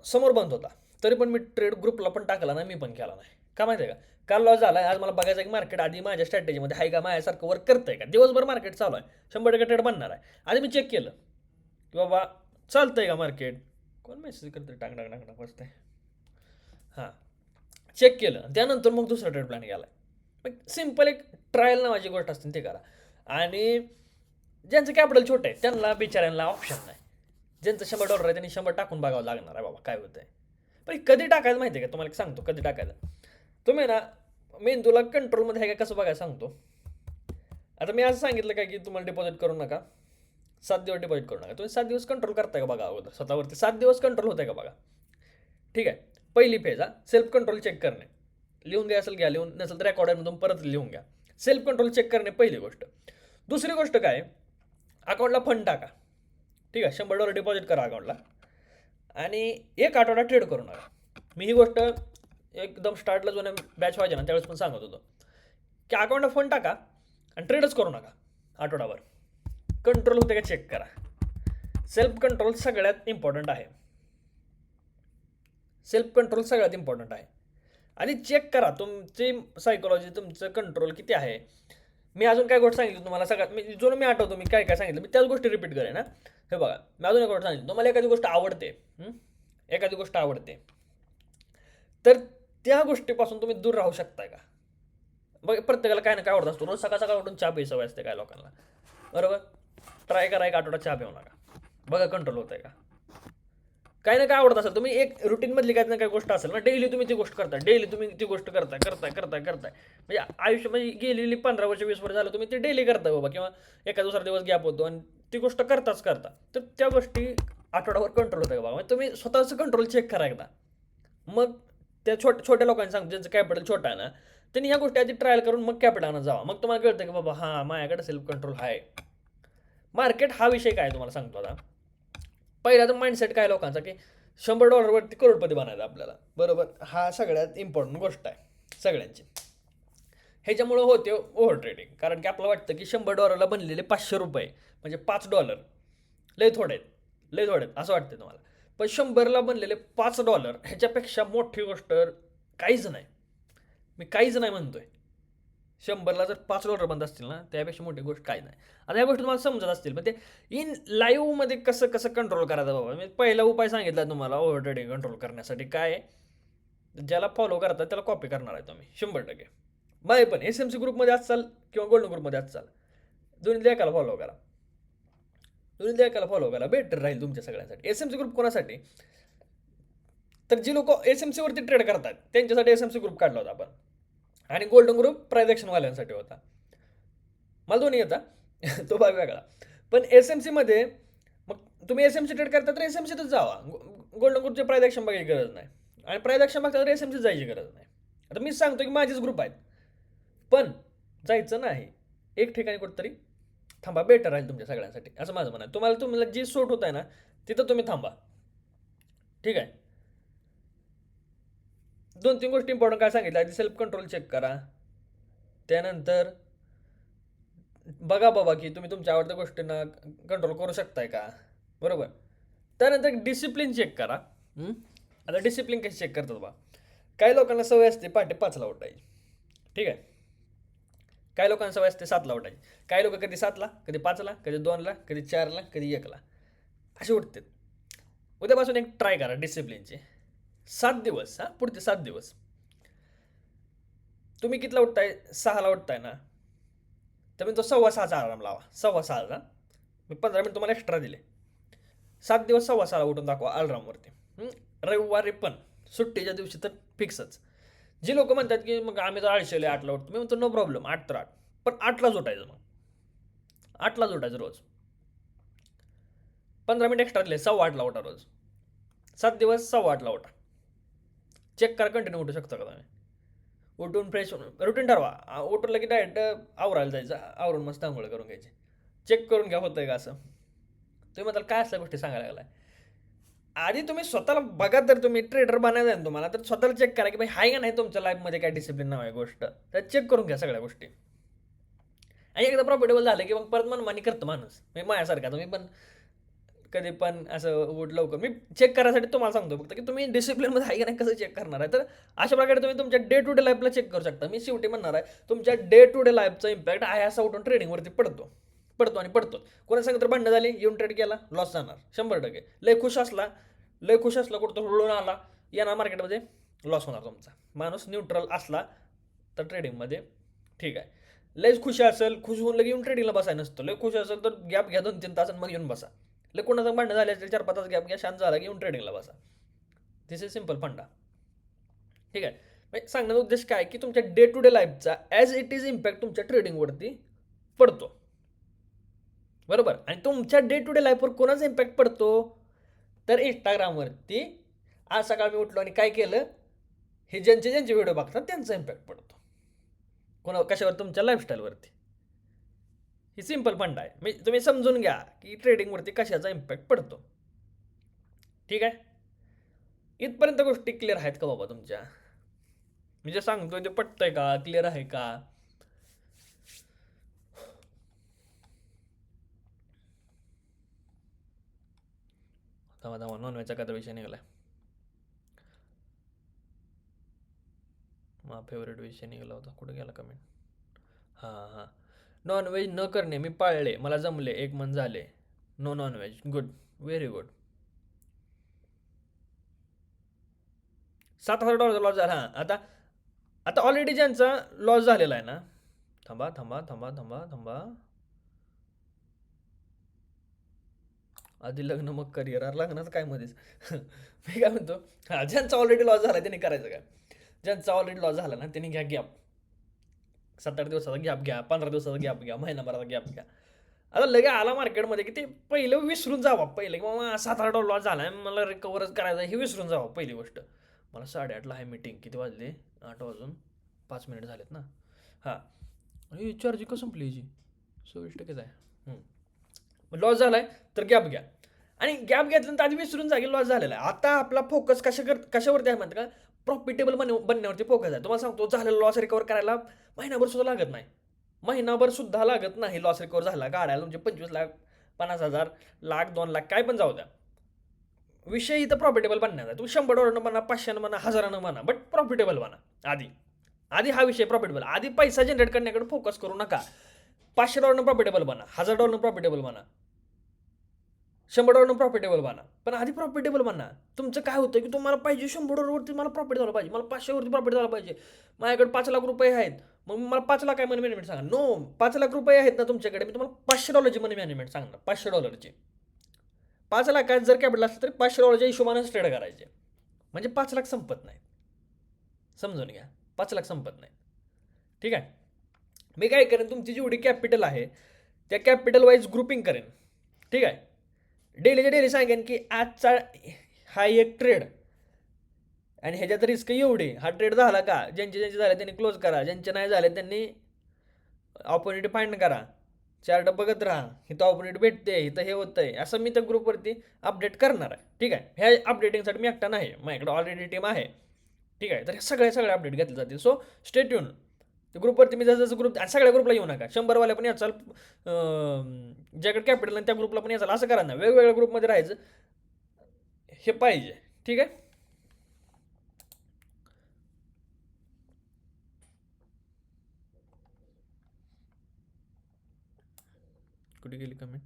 समोर बंद होता, तरी पण मी ट्रेड ग्रुपला पण टाकला नाही, मी पण केला नाही. का माहिती आहे का, काल लॉस झाला, आज मला बघायचं की मार्केट आधी माझ्या स्ट्रॅटेजीमध्ये आहे का, माझ्यासारखं वर्क करतंय का, दिवसभर मार्केट चालू आहे, 100% ट्रेड बनणार आहे. आधी मी चेक केलं की बाबा चालतंय का मार्केट, कोण मेसेज करते टांग टांग टांग टांग वाजतंय, हां चेक केलं, त्यानंतर मग दुसरा ट्रेड प्लॅन केला. मग सिम्पल एक ट्रायल नावाची गोष्ट असते ते करा. आणि ज्यांचं कॅपिटल छोटं आहे त्यांना बिचाऱ्यांना ऑप्शन नाही, ज्यांचं $100 आहे त्यांनी 100 टाकून बघावं लागणार आहे बाबा काय होतंय. पण कधी टाकायचं माहिती आहे का, तुम्हाला सांगतो कधी टाकायचं. तुम्ही ना मेंदूला कंट्रोलमध्ये आहे का कसं बघायला सांगतो. आता मी असं सांगितलं काय की तुम्हाला डिपॉझिट करू नका, 7 दिवस डिपॉझिट करू नका. तुम्ही 7 दिवस कंट्रोल करताय का बघा अगोदर स्वतःवरती, 7 दिवस कंट्रोल होत आहे का बघा. ठीक आहे, पहिली फेज सेल्फ कंट्रोल चेक करणे, लिहून घ्या असेल घ्या, लिहून नसेल तर रेकॉर्डरमधून परत लिहून घ्या. सेल्फ कंट्रोल चेक करणे पहिली गोष्ट. दुसरी गोष्ट काय, अकाउंटला फंड टाका. ठीक आहे, $100 डिपॉझिट करा अकाउंटला आणि 1 आठवडा ट्रेड करू नका. मी ही गोष्ट एकदम स्टार्टला जो बॅच व्हायचे ना त्यावेळेस पण सांगत होतो की अकाउंटला फंड टाका आणि ट्रेडच करू नका आठवडाभर. कंट्रोल होते का चेक करा. सेल्फ कंट्रोल सगळ्यात इम्पॉर्टंट आहे, सेल्फ कंट्रोल सगळ्यात इम्पॉर्टंट आहे. आणि चेक करा तुमची सायकोलॉजी, तुमचं कंट्रोल किती आहे. मी अजून काय गोष्ट सांगितली तुम्हाला सगळ्यात, मी आठवतो मी काय काय सांगितलं, मी त्याच गोष्टी रिपीट करेन ना. हे बघा, मी अजून एक गोष्ट सांगितली, तुम्हाला एखादी गोष्ट आवडते, एखादी गोष्ट आवडते, तर त्या गोष्टीपासून तुम्ही दूर राहू शकताय का. बघ, प्रत्येकाला काय ना काय आवडत असतो. रोज सकाळ सकाळ उठून चहा प्यायची सवय असते काय लोकांना, बरोबर. ट्राय करा एक आठवडा चहा पिऊ नका, बघा कंट्रोल होत आहे का. काय ना काय आवडत असेल, तुम्ही एक रुटीन मधली काही ना काही गोष्ट असेल ना, डेली तुम्ही ती गोष्ट करता, डेली तुम्ही ती गोष्ट करताय करताय करताय करताय, म्हणजे आयुष्य म्हणजे गेलेली 15 वर्ष 20 वर्ष झालं तुम्ही ते डेली करताय बाबा, किंवा एका दुसरा दिवस गॅप होतो आणि ती गोष्ट करताच करता, तर त्या गोष्टी आठवड्यावर कंट्रोल होत आहे बाबा. म्हणजे तुम्ही स्वतःचं कंट्रोल चेक करा एकदा. मग त्या छोट्या लोकांनी सांगतो ज्यांचं कॅपिटल छोटा आहे ना, त्यांनी ह्या गोष्टी आधी ट्रायल करून मग कॅपिटल आणत जावा. मग तुम्हाला कळतं की बाबा हां, माझ्याकडे सेल्फ कंट्रोल आहे. मार्केट हा विषय काय तुम्हाला सांगतो आता. पहिला तर माइंडसेट काय लोकांचा की $100 करोडपती बनायचं आपल्याला, बरोबर. हा सगळ्यात इम्पॉर्टंट गोष्ट आहे सगळ्यांची. ह्याच्यामुळं होते ओव्हर ट्रेडिंग, कारण की आपल्याला वाटतं की $100 बनलेले $500 म्हणजे $5 लय थोडे आहेत, लय थोडे आहेत असं वाटतं तुम्हाला. पण 100ला बनलेले $5 ह्याच्यापेक्षा मोठी गोष्ट काहीच नाही. मी काहीच नाही म्हणतोय. 100ला जर $5 बनत असतील ना, त्यापेक्षा मोठी गोष्ट काही नाही. आता या गोष्टी तुम्हाला समजत असतील, पण ते इन लाईव्हमध्ये कसं कसं कंट्रोल करायचं बाबा. मी पहिला उपाय सांगितला तुम्हाला ओव्हर ट्रेडिंग कंट्रोल करण्यासाठी. काय आहे? ज्याला फॉलो करतात त्याला कॉपी करणार आहे तुम्ही 100%. बाय पण SMC ग्रुपमध्ये असाल किंवा गोल्डन ग्रुपमध्ये असाल, दोन्ही एकाला फॉलो करा. दोन्ही एकाला फॉलो करा, बेटर राहील तुमच्या सगळ्यांसाठी. SMC ग्रुप कोणासाठी? तर जी लोक SMC वरती ट्रेड करतात त्यांच्यासाठी SMC ग्रुप काढला होता आपण. आणि गोल्डन ग्रुप प्रायझेक्शनवाल्यांसाठी होता. मला दोन्ही येता तो भाग वेगळा. पण SMC मध्ये मग तुम्ही SMC ट्रेड करता तर SMCतच जावा. गोल्डन ग्रुपचे प्रायझेक्शन बघायची गरज नाही, आणि प्रायझेक्शन बघता तर SMC जायची गरज नाही. आता मीच सांगतो की माझेच ग्रुप आहेत, पण जायचं नाही. एक ठिकाणी कुठंतरी थांबा, बेटर राहील तुमच्या सगळ्यांसाठी असं माझं म्हणणं आहे. तुम्हाला जी सूट होत आहे ना तिथं तुम्ही थांबा, ठीक आहे. 2-3 गोष्टी इम्पॉर्टंट काय सांगितलं, आधी सेल्फ कंट्रोल चेक करा. त्यानंतर बघा बाबा की तुम्ही तुमच्या आवडत्या गोष्टींना कंट्रोल करू शकताय का, बरोबर. त्यानंतर डिसिप्लिन चेक करा. आता डिसिप्लिन कशी चेक करतात बा. काही लोकांना सवय असते पहाटे 5ला उठायची, ठीक आहे. काही लोकांना सवय असते 7ला उठायची. काही लोक कधी 7ला, कधी 5ला, कधी 2ला, कधी 4ला, कधी 1ला असे उठतात. उद्यापासून एक ट्राय करा डिसिप्लिनचे. 7 दिवस, हां, पुढचे 7 दिवस तुम्ही कितला उठताय, 6ला उठताय ना, तर मी तो 6:15चा अलार्म लावा. 6:15चा मी 15 मिनिट तुम्हाला एक्स्ट्रा दिले. 7 दिवस 6:15ला उठून दाखवा अलार्मवरती. रविवारी पण, सुट्टीच्या दिवशी तर फिक्सच. जी लोक म्हणतात की मग आम्ही तर 8:30 8ला उठतो, मी म्हणतो नो प्रॉब्लेम, 8 तर 8, पण 8लाच उठायचं. मग 8लाच उठायचं रोज. 15 मिनिट एक्स्ट्रा दिले, 7:15ला उठा रोज. 7 दिवस 7:15ला उठा. चेक करा कंटिन्यू उठू शकता का तुम्ही. उठून फ्रेश होऊन रुटीन ठरवा. उठलं की डायरेक्ट आवरायला जायचं, आवरून मस्त आंघोळ करून घ्यायची. चेक करून घ्या होतंय का असं. तुम्ही म्हणाल काय असल्या गोष्टी सांगायला लागलाय. आधी तुम्ही स्वतःला बघा, तर तुम्ही ट्रेडर बनायचं आहे तुम्हाला, तर स्वतःला चेक करा की भाई हाय का नाही तुमच्या लाईफमध्ये काय डिसिप्लिन नाव आहे गोष्ट, तर चेक करून घ्या सगळ्या गोष्टी. आणि एकदा प्रॉफिटेबल झालं की मग परत मनमानी करतो माणूस. मी माझ्यासारखा तुम्ही पण कधी पण असं उठ लवकर, मी चेक करायसाठी तुम्हाला सांगतो फक्त की तुम्ही डिसिप्लिनमध्ये आहे की नाही कसं चेक करणार आहे. तर अशा प्रकारे तुम्ही तुमच्या डे टू डे लाईफला चेक करू शकता. मी शेवटी म्हणणार आहे तुमच्या डे टू डे लाईफचा इम्पॅक्ट आहे असा उठून ट्रेडिंगवरती पडतो, पडतो आणि पडतो. कोणा सांगितलं तर भांडणं झाली, येऊन ट्रेड केला, लॉस जाणार 100%. लय खुश असला कुठं हुळून आला, येणार मार्केटमध्ये, लॉस होणार तुमचा. माणूस न्यूट्रल असला तर ट्रेडिंगमध्ये ठीक आहे. लयच खुशी असेल, खुश होऊन लगे येऊन ट्रेडिंगला बसायला नसतं. लय खुश असेल तर गॅप घ्या 2-3 तास आणि मग येऊन बसा. लय कोणाचं भांडणं झाले असेल 4-5 तास गॅप घ्या, शांत झाला की येऊन ट्रेडिंगला बसा. दिस इज सिम्पल फंडा, ठीक आहे. म्हणजे सांगण्याचा उद्देश काय की तुमच्या डे टू डे लाईफचा ॲज इट इज इम्पॅक्ट तुमच्या ट्रेडिंगवरती पडतो, बरोबर. आणि तुमच्या डे टू डे लाईफवर कोणाचा इम्पॅक्ट पडतो, तर इंस्टाग्रामवरती आज सकाळ मी उठलो आणि काय केलं, हे ज्यांचे व्हिडिओ बघतात त्यांचा इम्पॅक्ट पडतो. कशावर, तुमच्या लाईफस्टाईलवरती. ही सिम्पल फंड आहे. मी तुम्ही समजून घ्या की ट्रेडिंगवरती कशाचा इम्पॅक्ट पडतो, ठीक आहे. इथपर्यंत गोष्टी क्लिअर आहेत का बाबा तुमच्या. मी जे सांगतोय ते पटतंय का, क्लिअर आहे का. थांबा नॉनव्हेजचा काय विषय निघाला. हां फेवरेट विषय निघाला होता, कुठे गेला कमेंट. हां हां. नॉनव्हेज न करणे मी पाळले, मला जमले, एक मन झाले. No non veg, good, very good. $7,000 loss झाला. हां आता आता ऑलरेडी ज्यांचा लॉस झालेला आहे ना, थांबा थांबा थांबा थांबा थांबा, आधी लग्न मग करिअर. अरे लग्नाचं काय मध्येच. मी काय म्हणतो, हां ज्यांचा ऑलरेडी लॉस झाला त्यांनी करायचं काय, ज्यांचा ऑलरेडी लॉस झाला ना त्यांनी घ्या गॅप. 7-8 दिवसाचा गॅप घ्या, 15 दिवसाचा गॅप घ्या, महिनाभराचा गॅप घ्या. आता लगे आला मार्केटमध्ये की ते पहिलं विसरून जावा, पहिलं की बाबा $7,000 लॉस झाला आहे, मला रिकवरच करायचं आहे, हे विसरून जावं पहिली गोष्ट. मला 8:30ला आहे मीटिंग, किती वाजले, 8 वाजून 5 मिनिट झालेत ना. हां, आणि चार्जिंग कसं संपली याची, 26%च आहे. लॉस झालाय तर गॅप घ्या, आणि गॅप घेतल्यानंतर आधी विसरून जागी लॉस झालेला आहे. आता आपला फोकस कशावरती आहे म्हणतं का, प्रॉफिटेबल बनण्यावरती फोकस आहे. तुम्हाला सांगतो, झालेला लॉस रिकवर करायला महिनाभर सुद्धा लागत नाही, महिनाभर सुद्धा लागत नाही. लॉस रिकवर झाला काढायला तुमचे 25 लाख, 50,000, लाख, 2 लाख काय पण जाऊ द्या, विषय इथं प्रॉफिटेबल बनण्याचा. तुम्ही $100 म्हणा, 500 म्हणा, 1000 म्हणा, बट प्रॉफिटेबल म्हणा. आधी आधी हा विषय प्रॉफिटेबल, आधी पैसा जनरेट करण्याकडे फोकस करू नका. $500 प्रॉफिटेबल बना, $1000 प्रॉफिटेबल बना, $100 प्रॉफिटेबल बना, पण आधी प्रॉफिटेबल बना. तुमचं काय होतं की तुम्हाला पाहिजे $100वरती मला प्रॉफिट झालं पाहिजे, मला 500वरती प्रॉफिट झालं पाहिजे, माझ्याकडे ₹5,00,000 आहेत, मग मला 5 लाख आहे मनी मॅनेजमेंट सांगा. नो, ₹5,00,000 आहेत ना तुमच्याकडे, मी तुम्हाला $500 मनी मॅनेजमेंट सांगणार. $500 5 लाखात जर कॅपिटल असलं तरी $500 हिशोबाने ट्रेड करायचे, म्हणजे 5 लाख संपत नाही. समजून घ्या, 5 लाख संपत नाही. ठीक आहे. मी काय करेन, तुमची जेवढी कॅपिटल आहे त्या कॅपिटल वाईज ग्रुपिंग करेन. ठीक आहे. डेलीच्या डेली सांगेन की आजचा हा एक ट्रेड, आणि ह्याच्यात रिस्क एवढी, हा ट्रेड झाला का, ज्यांचे झाले त्यांनी क्लोज करा, ज्यांचे नाही झाले त्यांनी ऑपॉर्च्युनिटी फाइंड करा, चार्ट बघत राहा, इथं ऑपॉर्च्युनिटी भेटते, इथं हे होतंय, असं मी त्या ग्रुपवरती अपडेट करणार आहे. ठीक आहे. ह्या अपडेटिंगसाठी मी एकटा नाही, माझ्याकडे ऑलरेडी टीम आहे. ठीक आहे. तर हे सगळे अपडेट घेतले जातील. So stay tuned. ग्रुपवरती मी जसं ग्रुप, आणि सगळ्या ग्रुपला येऊ नका, 100वाल्या पण याचाल, ज्याकडे कॅपिटल आणि त्या ग्रुपला पण याचाल, असं करा ना, वेगवेगळ्या ग्रुपमध्ये राहायचं, हे पाहिजे. ठीक आहे. कुठे गेली कमेंट.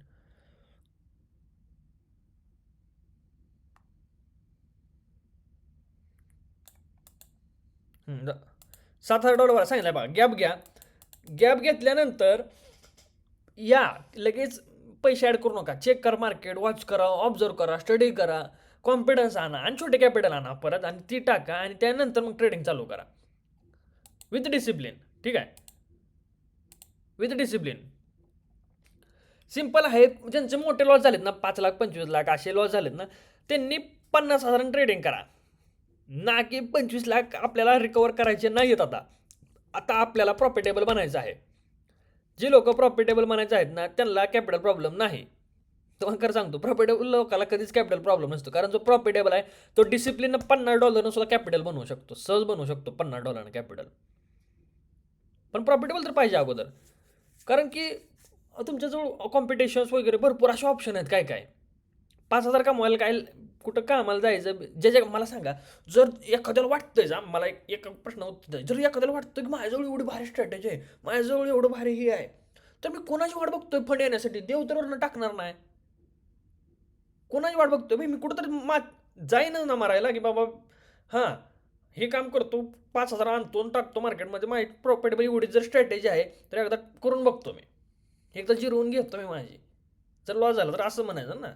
$7,000 सांगितलं बघा, गॅप घ्या. गॅप घेतल्यानंतर या लगेच पैसे ॲड करू नका, चेक करा मार्केट, वॉच करा, ऑब्झर्व करा, स्टडी करा, कॉन्फिडन्स आणा, आणि छोटे कॅपिटल आणा परत, आणि ती टाका, आणि त्यानंतर मग ट्रेडिंग चालू करा विथ डिसिप्लिन. ठीक आहे. With discipline. सिम्पल आहे. ज्यांचे मोठे लॉस झालेत ना, 5 लाख, 25 लाख असे लॉस झालेत ना, त्यांनी 50,000 ट्रेडिंग करा, ना की 25 लाख आपल्याला रिकवर करायचे नाहीत. आता आता आपल्याला प्रॉफिटेबल बनायचं आहे. जे लोक प्रॉफिटेबल बनायचे आहेत ना, त्यांना कॅपिटल प्रॉब्लेम नाही. तुम्हाला खरं सांगतो, प्रॉफिटेबल लोकांना कधीच कॅपिटल प्रॉब्लेम नसतो, कारण जो प्रॉफिटेबल आहे तो डिसिप्लिन $50 सुद्धा कॅपिटल बनवू शकतो, सहज बनवू शकतो $50 कॅपिटल. पण प्रॉफिटेबल तर पाहिजे अगोदर, कारण की तुमच्याजवळ कॉम्पिटिशन्स वगैरे भरपूर असे ऑप्शन आहेत. काय काय 5,000 कमवायला काय, कुठं कामाला जायचं, ज्या मला सांगा, जर एखाद्याला वाटतंय जा, मला एक प्रश्न होता, जर एखाद्याला वाटतं की माझ्याजवळ एवढी भारी स्ट्रॅटेजी आहे, माझ्याजवळ एवढं भारी हे आहे, तर मी कोणाची वाट बघतोय फंड येण्यासाठी, देव तर वरनं टाकणार नाही. कोणाची वाट बघतोय भाई, मी कुठंतरी जाईनच ना मारायला की बाबा हां हे काम करतो, 5,000 आणतो आणि टाकतो मार्केटमध्ये, माझी प्रॉफिटेबल एवढी जर स्ट्रॅटेजी आहे तर एकदा करून बघतो मी, एकदा जिरवून घेतो मी माझी. जर लॉस झाला तर असं म्हणायचं ना,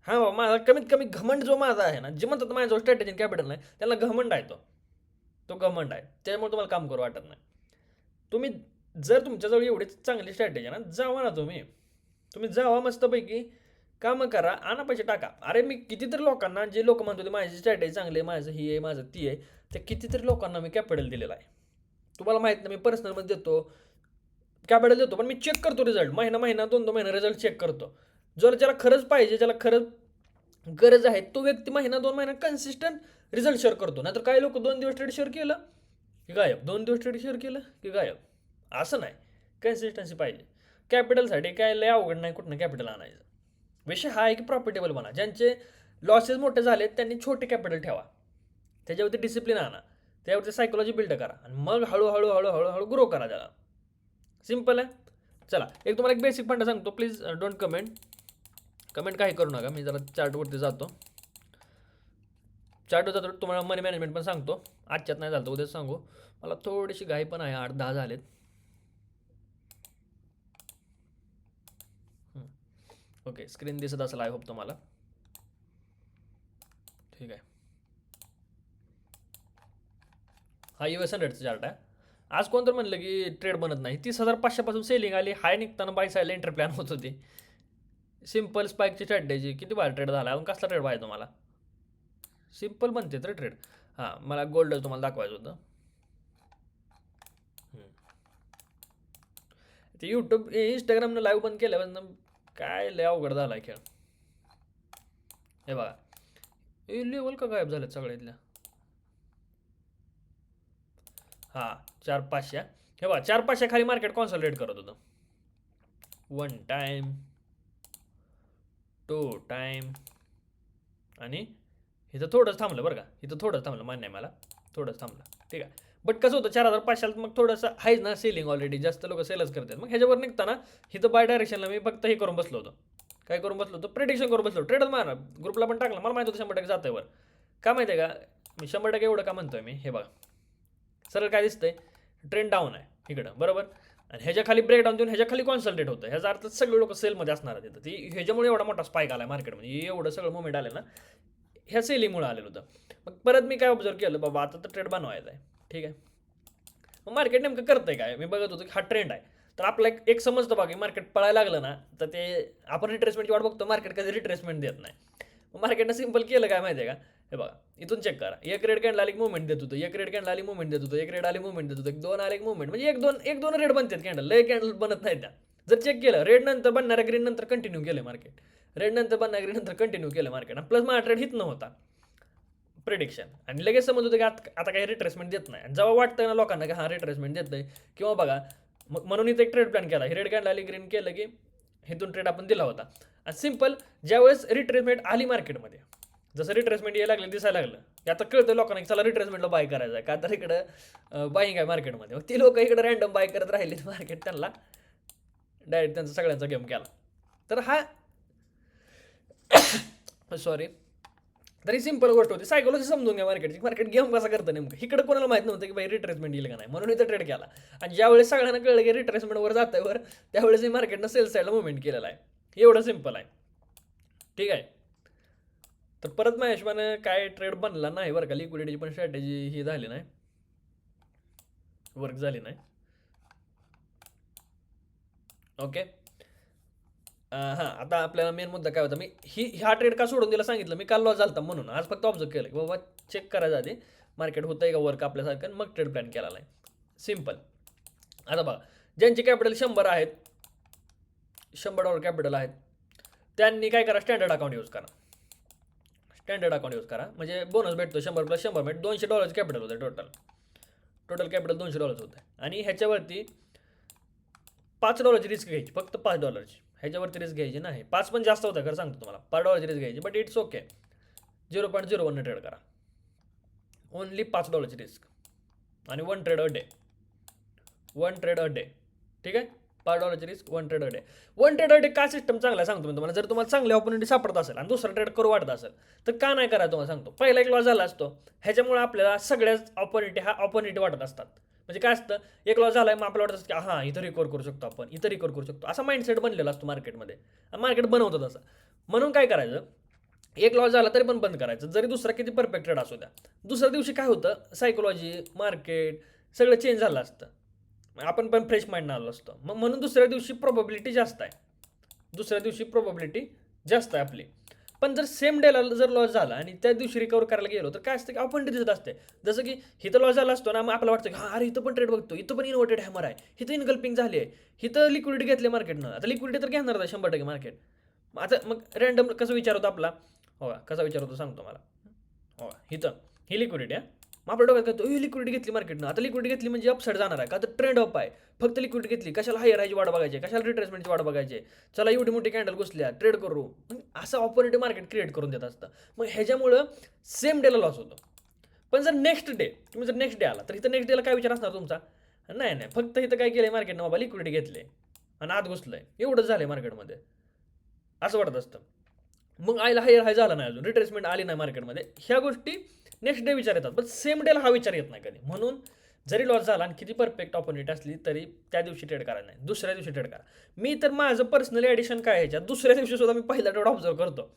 हां बाबा माझा कमीत कमी घमंड जो माझा आहे ना, जे म्हणतात माझ्याजवळ स्ट्रॅटेजी कॅपिटल नाही, त्याला घमंड आहे, तो घमंड आहे, त्यामुळे तुम्हाला काम करू वाटत नाही. तुम्ही जर तुमच्याजवळ एवढी चांगली स्ट्रॅटेजी आहे ना, जावा ना, तुम्ही जावा मस्तपैकी, कामं करा, आणा पैसे टाका. अरे मी कितीतरी लोकांना, जे लोक म्हणतो माझी स्ट्रॅटेजी चांगली आहे, माझं ही आहे, माझं ती आहे, त्या कितीतरी लोकांना मी कॅपिटल दिलेलं आहे. तुम्हाला माहीत नाही, मी पर्सनलमध्ये देतो, कॅपिटल देतो, पण मी चेक करतो रिझल्ट, महिना 2-2 महिना रिझल्ट चेक करतो. जर ज्याला खरंच पाहिजे, ज्याला खरंच गरज आहे, तो व्यक्ती महिना 2 महिना कन्सिस्टंट रिझल्ट शेअर करतो. नाहीतर काही लोक 2 दिवस ट्रेड शेअर केलं की गायब, 2 दिवस ट्रेड शेअर केलं की गायब. असं नाही, कन्सिस्टन्सी पाहिजे. कॅपिटलसाठी काय लय अवघड नाही कुठनं कॅपिटल आणायचं. विषय हा आहे की प्रॉफिटेबल बना. ज्यांचे लॉसेस मोठे झाले त्यांनी छोटे कॅपिटल ठेवा, त्याच्यावरती डिसिप्लिन आणा. त्यावरती सायकोलॉजी बिल्ड करा आणि मग हळूहळू हळूहळू हळू ग्रो करा त्याला. सिम्पल आहे. चला एक तुम्हाला एक बेसिक फंडा सांगतो. प्लीज डोंट कमेंट काही करू नका. मी जरा चार्टवरती जातो. चार्टवर जातो तुम्हाला मनी मॅनेजमेंट पण सांगतो. आजच्यात नाही झालं तर उद्याच सांगू. मला थोडीशी घाई पण आहे. 8-10 झालेत. ओके स्क्रीन दिसत असेल आय होप तुम्हाला. ठीक आहे. हा US100चा चार्ट आहे. आज कोणतं म्हणलं की ट्रेड बनत नाही. 30,500 पासून सेलिंग आली. हाय निघताना बाय सायला एंटर प्लॅन होत होती. सिम्पल स्पाईकची स्ट्रॅटेजी. किती बार ट्रेड झाला अजून कसला ट्रेड पाहिजे तुम्हाला. सिम्पल बनते तर ट्रेड. हां मला गोल्ड तुम्हाला दाखवायचं होतं. ते यूट्यूब इंस्टाग्रामनं लाईव्ह बंद केल्यापासून काय लय अवघड झाला खेळ. हे बघा लेवल का गायब झालेत सगळ्यातल्या. हां 4-500. हे बघा 4-500 खाली मार्केट कॉन्सॉलिडेट करत होतं. 1 टाइम 2 टाइम आणि इथं थोडंच थांबलं बरं का. इथं थोडंच थांबलं मान्य आहे मला. थोडंच थांबलं ठीक आहे. बट कसं होतं 4,500 मग थोडंसं आहेच ना सेलिंग ऑलरेडी. जास्त लोक सेलच करतात. मग ह्याच्यावर निघताना इथं बाय डायरेक्शनला मी फक्त हे करून बसलो होतो. काय करून बसलो होतो प्रेडिक्शन करून बसलो. ट्रेडच मारणार ग्रुपला पण टाकलं. मला माहिती होतं 100% जातं वर. का माहिती आहे का मी 100% एवढं का म्हणतोय मी. हे बघा सरळ काय दिसतंय ट्रेंड डाऊन आहे इकडं बरोबर. आणि ह्याच्या खाली ब्रेकडाऊन देऊन ह्याच्या खाली कॉन्सल्टेट होतं. ह्याचा अर्थ सगळे लोक सेलमध्ये असणार आहेत. ती ह्याच्यामुळे एवढा मोठा स्पाईक आला मार्केटमध्ये. एवढं सगळं मुवमेंट आलं ना ह्या सेलिंगमुळे आलेलं होतं. मग परत मी काय ऑब्झर्व केलं बाबा आता तर ट्रेड बनवायचा आहे. ठीक आहे. मग मार्केट नेमकं करतंय काय. मी बघत होतो की हा ट्रेंड आहे. तर आपला एक समजतं बघा की मार्केट पळायला लागलं ना तर ते आपण रिट्रेसमेंटची वाट बघतो. मार्केट कधी रिट्रेसमेंट देत नाही. मग मार्केटनं सिम्पल केलं काय माहिती आहे का. हे बघा इथून चेक करा. एक रेड कॅन्डल आली मुवमेंट देत होतं. एक रेड कॅन्डल आली मुवमेंट देत होतं. एक रेड आली मुवमेंट देत होतं. एक 2 आले एक मुवमेंट म्हणजे एक दोन रेड बनतात कॅन्डल. लय कॅन्डल बनत नाही त्या. जर चेक केलं रेड नंतर बनणाऱ्या ग्रीन नंतर कंटिन्यू केलं मार्केट. रेड नंतर बनणाऱ्या ग्रीन नंतर कंटिन्यू केलं मार्केट. प्लस माझा ट्रेड हित नव्हता प्रिडिक्शन. आणि लगेच समज होतं की आता काही रिट्रेसमेंट देत नाही. आणि जेव्हा वाटतं ना लोकांना की हा रिट्रेसमेंट देत नाही किंवा बघा मग म्हणून इथं एक ट्रेड प्लॅन केला. ही रेड कॅन्डल आली ग्रीन केलं की हिथून ट्रेड आपण दिला होता. आणि सिम्पल ज्यावेळेस रिट्रेसमेंट आली मार्केटमध्ये जसं रिट्रेसमेंट यायला लागलं दिसायला लागलं की आता कळतं लोकांना की चला रिट्रेसमेंटला बाय करायचं आहे. का तर इकडं बाईंग आहे मार्केटमध्ये. मग ती लोक इकडं रँडम बाय करत राहिली. मार्केट त्यांना डायरेक्ट त्यांचा सगळ्यांचा गेम केला. तर हा सॉरी तरी सिम्पल गोष्ट होती. सायकोलॉजी समजून घ्या मार्केटची. मार्केट गेम कसा करतं नेमकं. इकडे कोणाला माहित नव्हतं की बाई रिट्रेसमेंट येईल का नाही. म्हणून इथं ट्रेड केला. आणि ज्यावेळेस सगळ्यांना कळलं की रिट्रेसमेंटवर जातं वर त्यावेळेस मार्केटनं सेल साईडला मुवमेंट केलेला आहे. एवढं सिम्पल आहे. ठीक आहे. तर परत माझ्या हिशोबानं काय ट्रेड बनला नाही बरं का. लिक्विडिटीची पण स्ट्रॅटेजी ही झाली नाही वर्क झाली नाही. ओके हां आता आपल्याला मेन मुद्दा काय होता. मी हा ट्रेड का सोडून दिला सांगितलं. मी काल लॉस झालता म्हणून आज फक्त ऑब्झर्व केलं की बाबा चेक करायचं आधी मार्केट होतं आहे का वर्क आपल्यासारखं मग ट्रेड प्लॅन केला नाही. सिम्पल. आता बघा ज्यांचे कॅपिटल 100 आहेत $100 कॅपिटल आहेत त्यांनी काय करा स्टँडर्ड अकाउंट यूज करा. स्टँडर्ड अकाउंट यूज करा म्हणजे बोनस भेटतो. 100 + 100 म्हणजे $200 कॅपिटल होतं. टोटल कॅपिटल $200 होतं. आणि ह्याच्यावरती $5 रिस्क घ्यायची फक्त $5. ह्याच्यावरती रिस्क घ्यायची नाही. 5 पण जास्त होतं खरं सांगतो तुम्हाला. $5 रिस्क घ्यायची बट इट्स ओके. 0.01 ट्रेड करा. ओनली $5 रिस्क आणि 1 trade a day. 1 trade a day. ठीक आहे. $5 risk 1 trade a day. 1 trade a day का सिस्टम चांगला सांगतो मी तुम्हाला. जर तुम्हाला चांगले ऑपॉर्च्युनिटी सापडत असेल आणि दुसरा ट्रेड करू वाटत असेल तर का नाही करा तुम्हाला सांगतो. पहिला एक लॉस झाला असतो. ह्याच्यामुळे आपल्याला सगळ्याच ऑपॉर्च्युनिटी वाटत असतात. म्हणजे काय असतं एक लॉस झाला आहे मग आपल्याला वाटत असतं की हां इथं रिकवर करू शकतो आपण. इथं रिकवर करू शकतो. असा माइंडसेट बनलेला असतो मार्केटमध्ये. आणि मार्केट बनवतं तसं. म्हणून काय करायचं एक लॉस झाला तरी पण बंद करायचं. जरी दुसरा किती परफेक्ट ट्रेड असू द्या. दुसऱ्या दिवशी काय होतं सायकोलॉजी मार्केट सगळं चेंज झालं असतं. आपण पण फ्रेश माइंडनं आलो असतो. मग म्हणून दुसऱ्या दिवशी प्रोबॅबिलिटी जास्त आहे. दुसऱ्या दिवशी प्रोबॅबिलिटी जास्त आहे आपली. पण जर सेम डेला जर लॉस झाला आणि त्या दिवशी रिकवर करायला गेलो तर काय असतं की ऑपॉर्च्युनिटी दिसत असते. जसं की इथं लॉस झाला असतो ना मग आपल्याला वाटतं की हां अरे इथं पण ट्रेड बघतो. इथं पण इन्व्हर्टेड हॅमर आहे. इथं इनगल्पिंग झाली आहे. इथं लिक्विडिटी घेतली मार्केटनं. आता लिक्विडिटी तर घेणार आहे 100% मार्केट. आता मग रँडम कसं विचार होतो आपला. हो कसा विचार होतो सांगतो मला. हो इथं ही लिक्विडिटी आहे. मग आपल्या डोक्यात काय लिक्विडिटी घेतली मार्केटनं. आता लिक्विडिटी घेतली म्हणजे अपसाईड जाणार आहे का तर ट्रेंड अप आहे. फक्त लिक्विडिटी घेतली कशाला हायर राहायची वाट बघायची. कशाला रिट्रेसमेंटची वाट बघायची. चला एवढी मोठी कॅन्डल घुसल्या ट्रेड करू. असं ऑपॉर्च्युनिटी मार्केट क्रिएट करून देत असतं. मग ह्याच्यामुळं सेम डेला लॉस होतो. पण जर नेक्स्ट डे तुम्ही जर नेक्स्ट डे आला तर इथं नेक्स्ट डेला काय विचार असणार तुमचा? नाही नाही, फक्त इथं काय केलंय मार्केटनं, बाबा लिक्विडिटी घेतले आणि आत घुसलंय, एवढंच झालंय मार्केटमध्ये, असं वाटत असतं. मग आयला हायर हाय झाला नाही, अजून रिट्रेसमेंट आली नाही मार्केटमध्ये, ह्या गोष्टी नेक्स्ट डे विचार येतात, पण सेम डेला हा विचार येत नाही कधी. म्हणून जरी लॉस झाला आणि किती परफेक्ट ऑपॉर्च्युनिटी असली तरी त्या दिवशी ट्रेड करायला नाही, दुसऱ्या दिवशी ट्रेड करा. मी तर माझं पर्सनली ॲडिशन काय ह्याच्यात, दुसऱ्या दिवशी सुद्धा मी पहिला ट्रेड ऑब्झर्व करतो.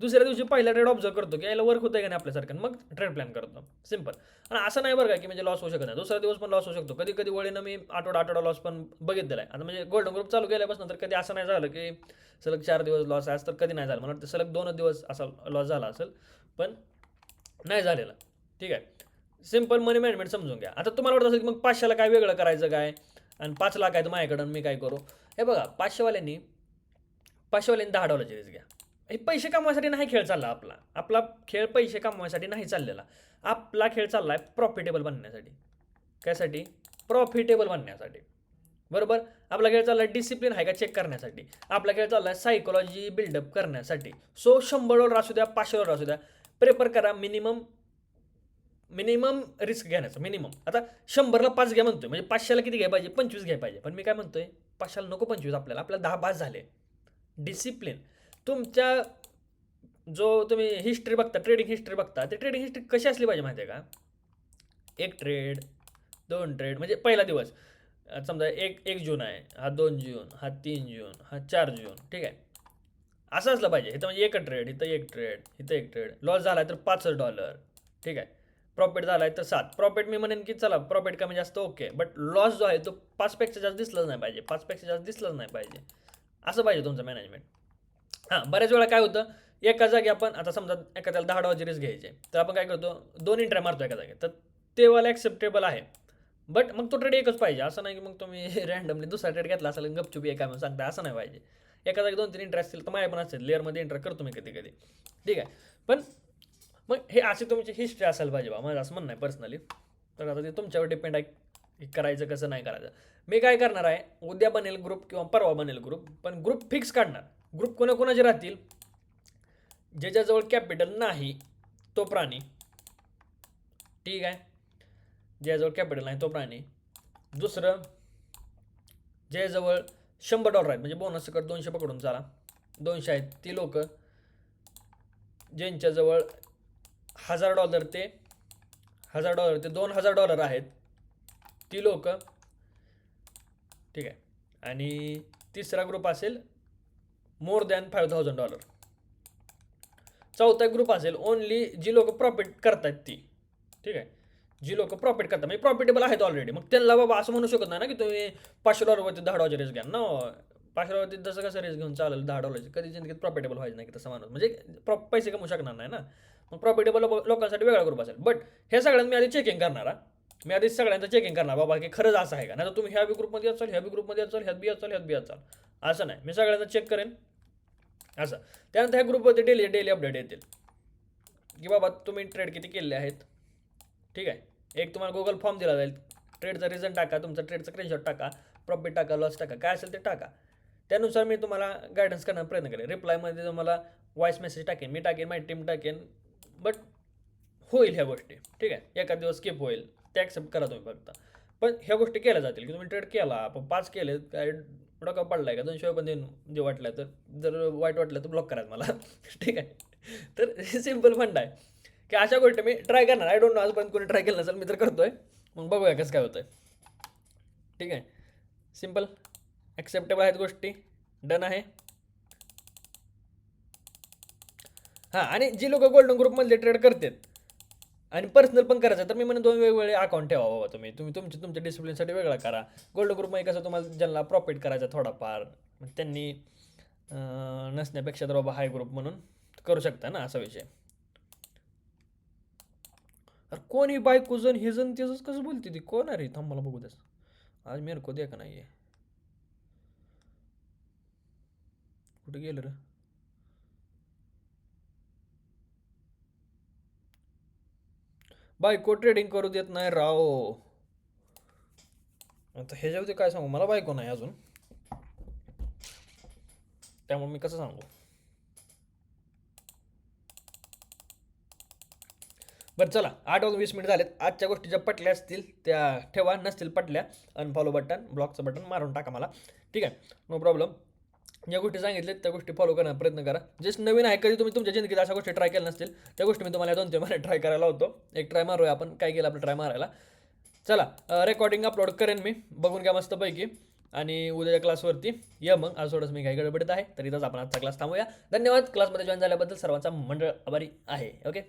दुसऱ्या दिवशी पहिला ट्रेड ऑब्झर्व करतो की याला वर्क होतं का नाही आपल्यासारखं, मग ट्रेड प्लॅन करतो, सिम्पल. आणि असं नाही बरं का की म्हणजे लॉस होऊ शकत नाही, दुसरा दिवस पण लॉस होऊ शकतो. कधी कधी वळीनं मी आठवडा लॉस पण बघितलेला आहे. आता म्हणजे गोल्डन ग्रुप चालू केल्यापासून तर कधी असं नाही झालं की सलग 4 दिवस लॉस आहे, तर कधी नाही झालं. मला वाटतं सलग 2 दिवस असा लॉस झाला असेल, पण नाही झालेला. ठीक आहे, सिम्पल मनी मॅनेजमेंट समजून घ्या. आता तुम्हाला वाटत असेल की मग 500ला काय वेगळं करायचं काय, आणि 5 लाख आहे तर माझ्याकडं मी काय करू. हे बघा, 500वाल्यांनी $10 रिस्क घ्या. हे पैसे कमवायसाठी नाही खेळ चालला आपला, आपला खेळ पैसे कमवायसाठी नाही चाललेला. आपला खेळ चालला आहे प्रॉफिटेबल बनण्यासाठी. कायसाठी? प्रॉफिटेबल बनण्यासाठी, बरोबर. आपला खेळ चालला आहे डिसिप्लिन आहे का चेक करण्यासाठी. आपला खेळ चालला आहे सायकोलॉजी बिल्डअप करण्यासाठी. सो $100 असू द्या, $500 असू द्या, प्रेफर करा मिनिमम रिस्क घेण्याचं, मिनिमम. आता 100ला 5 घ्या म्हणतोय, म्हणजे 500ला किती घ्याय पाहिजे, 25 घ्याय पाहिजे. पण मी काय म्हणतोय, 500ला नको 25, आपल्याला 10 5 झाले. डिसिप्लिन तुमच्या, जो तुम्ही हिस्ट्री बघता, ट्रेडिंग हिस्ट्री बघता, ते ट्रेडिंग हिस्ट्री कशी असली पाहिजे माहिती आहे का? 1 ट्रेड, 2 ट्रेड, म्हणजे पहिला दिवस समजा 1 जून आहे, हा 2 जून, हा 3 जून, हा 4 जून, ठीक आहे. असं असलं पाहिजे. इथं म्हणजे 1 ट्रेड, इथं 1 ट्रेड, इथं 1 ट्रेड. लॉस झाला तर $5, ठीक आहे. प्रॉफिट झाला आहे तर 7. प्रॉफिट मी म्हणेन की चला प्रॉफिट कमी जास्त ओके, बट लॉस जो आहे तो 5पेक्षा जास्त दिसलाच नाही पाहिजे, 5पेक्षा जास्त दिसलंच नाही पाहिजे. असं पाहिजे तुमचं मॅनेजमेंट. हां, बऱ्याच वेळा काय होतं, एका जागी आपण आता समजा एखाद्याला $10 रिस्क घ्यायचे, तर आपण काय करतो, 2 एंट्र्या मारतो एका जागी, तर ते वाला ॲक्सेप्टेबल आहे. बट मग तो ट्रेड एकच पाहिजे, असं नाही की मग तुम्ही रँडमली दुसरा ट्रेड घेतला असेल गपचुपी एका म्हणून सांगता, असं नाही पाहिजे. एका जागी 2-3 एंट्री असतील तर माझ्या पण असतील, लेअरमध्ये एंटर करतो मी कधी कधी, ठीक आहे. पण मग हे अशी तुमची हिस्ट्री असायला पाहिजे बा, माझं असं म्हणणं आहे पर्सनली. तर आता ते तुमच्यावर डिपेंड आहे की करायचं कसं नाही करायचं. मी काय करणार आहे, उद्या बनेल ग्रुप किंवा परवा बनेल ग्रुप, पण ग्रुप फिक्स काढणार. ग्रुप कोणाकोणाचे राहतील, ज्याच्याजवळ कॅपिटल नाही तो प्राणी, ठीक आहे, ज्याजवळ कॅपिटल नाही तो प्राणी. दुसरं, ज्याजवळ $100 आहेत, म्हणजे बोनस सकट 200 पकडून चाला, 200 आहेत ती लोक, ज्यांच्याजवळ $1000 ते $2000 आहेत ती लोक, ठीक आहे. आणि तिसरा ग्रुप असेल मोर दॅन $5000. चौथा ग्रुप असेल ओनली जी लोक प्रॉफिट करतात ती, ठीक आहे. जी लोक प्रॉफिट करतात म्हणजे प्रॉफिटेबल आहेत ऑलरेडी, मग त्यांना बाबा असं म्हणू शकत नाही ना की तुम्ही $500वरती $10 रिस्क घ्या ना. $500वरती जसं कसं रिस्क घेऊन चालेल, $10 कधी जिंदगीत प्रॉफिटेबल व्हायचं नाही की तसं माणूस, म्हणजे पैसे कमवू शकणार नाही ना. मग प्रॉफिटेबल लोकांसाठी वेगळा ग्रुप असेल. बट हे सगळ्यांना मी आधी चेकिंग करणार, मी आधी सगळ्यांचं चेकिंग करणार बाबा की खरंच असं आहे का, नाही तर तुम्ही ह्या बी ग्रुपमध्ये असाल, ह्या बी ग्रुपमध्ये असाल, ह्यात बी असाल, ह्यात बी असाल, असं नाही. मी सगळ्यांचं चेक करेन असं. त्यानंतर ह्या ग्रुपवरती डेली अपडेट येतील की बाबा तुम्ही ट्रेड किती केलेले आहेत, ठीक आहे. एक तुम्हाला गुगल फॉर्म दिला जाईल, ट्रेडचा रिझन टाका, तुमचा ट्रेडचा स्क्रीनशॉट टाका, प्रॉफिट टाका, लॉस टाका, काय असेल ते टाका. त्यानुसार मी तुम्हाला गायडन्स करण्याचा प्रयत्न करेन. रिप्लायमध्ये तुम्हाला व्हॉइस मेसेज टाकेन, मी टाकेन, माझी टीम टाकेन. बट होईल ह्या गोष्टी, ठीक आहे. एखाद दिवस स्किप होईल, ते ॲक्सेप्ट करा तुम्ही फक्त. पण ह्या गोष्टी केल्या जातील की तुम्ही ट्रेड केला, 5 केले, काय डोका पडला आहे का, 200 पण देईन जे वाटलं तर, जर वाईट वाटलं तर ब्लॉक करायचं मला ठीक आहे. तर सिम्पल फंड आहे की अशा गोष्टी मी ट्राय करणार. आय डोंट नो आजपर्यंत कोणी ट्राय केलं नसेल, मी तर करतोय, मग बघूया कसं काय होतंय, ठीक आहे. सिम्पल ॲक्सेप्टेबल आहेत गोष्टी, डन आहे. हां, आणि जी लोक गोल्डन ग्रुपमधले ट्रेड करतात आणि पर्सनल पण करायचं, तर मी म्हणून 2 वेगवेगळे अकाउंट ठेवा बाबा. तुम्ही तुमच्या डिसिप्लिनसाठी वेगळा करा. गोल्ड ग्रुपमध्ये कसं तुम्हाला ज्यांना प्रॉफिट करायचा थोडाफार, मग त्यांनी नसण्यापेक्षा तर बाबा हाय ग्रुप म्हणून करू शकता ना, असा विषय. अरे कोण ही बायको जण हे जण त्याच कसं बोलते ती, कोण आहे रे, थांब मला बघू द्यास, आज मेरे को द्या का नाही आहे, कुठे गेलं रे. बायको ट्रेडिंग करू देत नाही राव. आता ह्याच्यावरती काय सांगू, मला बायको नाही अजून, त्यामुळे मी कसं सांगू. बरं चला 8:20 झालेत. आजच्या गोष्टी ज्या पटल्या असतील त्या ठेवा, नसतील पटल्या अनफॉलो बटन ब्लॉकचं बटन मारून टाका मला. ठीक आहे, नो प्रॉब्लेम. ज्या गोष्टी सांगितल्यात त्या गोष्टी फॉलो करण्याचा प्रयत्न करा. जस्ट नवीन आहे, कधी तुम्ही तुमच्या जिंदगीत अशा गोष्टी ट्राय केल्या नसतील त्या गोष्टी मी तुम्हाला 2-3 महिने ट्राय करायला होतो. एक ट्राय मारूया आपण, काय केलं आपलं ट्राय मारायला. चला रेकॉर्डिंग अपलोड करेन मी, बघून घ्या मस्तपैकी. आणि उद्याच्या क्लासवरती या मग. आज थोडंसं मी काही गडबडीत आहे, तर इथंच आपण आजचा क्लास थांबूया. धन्यवाद. क्लासमध्ये जॉईन झाल्याबद्दल सर्वांचा मंडळ आभारी आहे. ओके.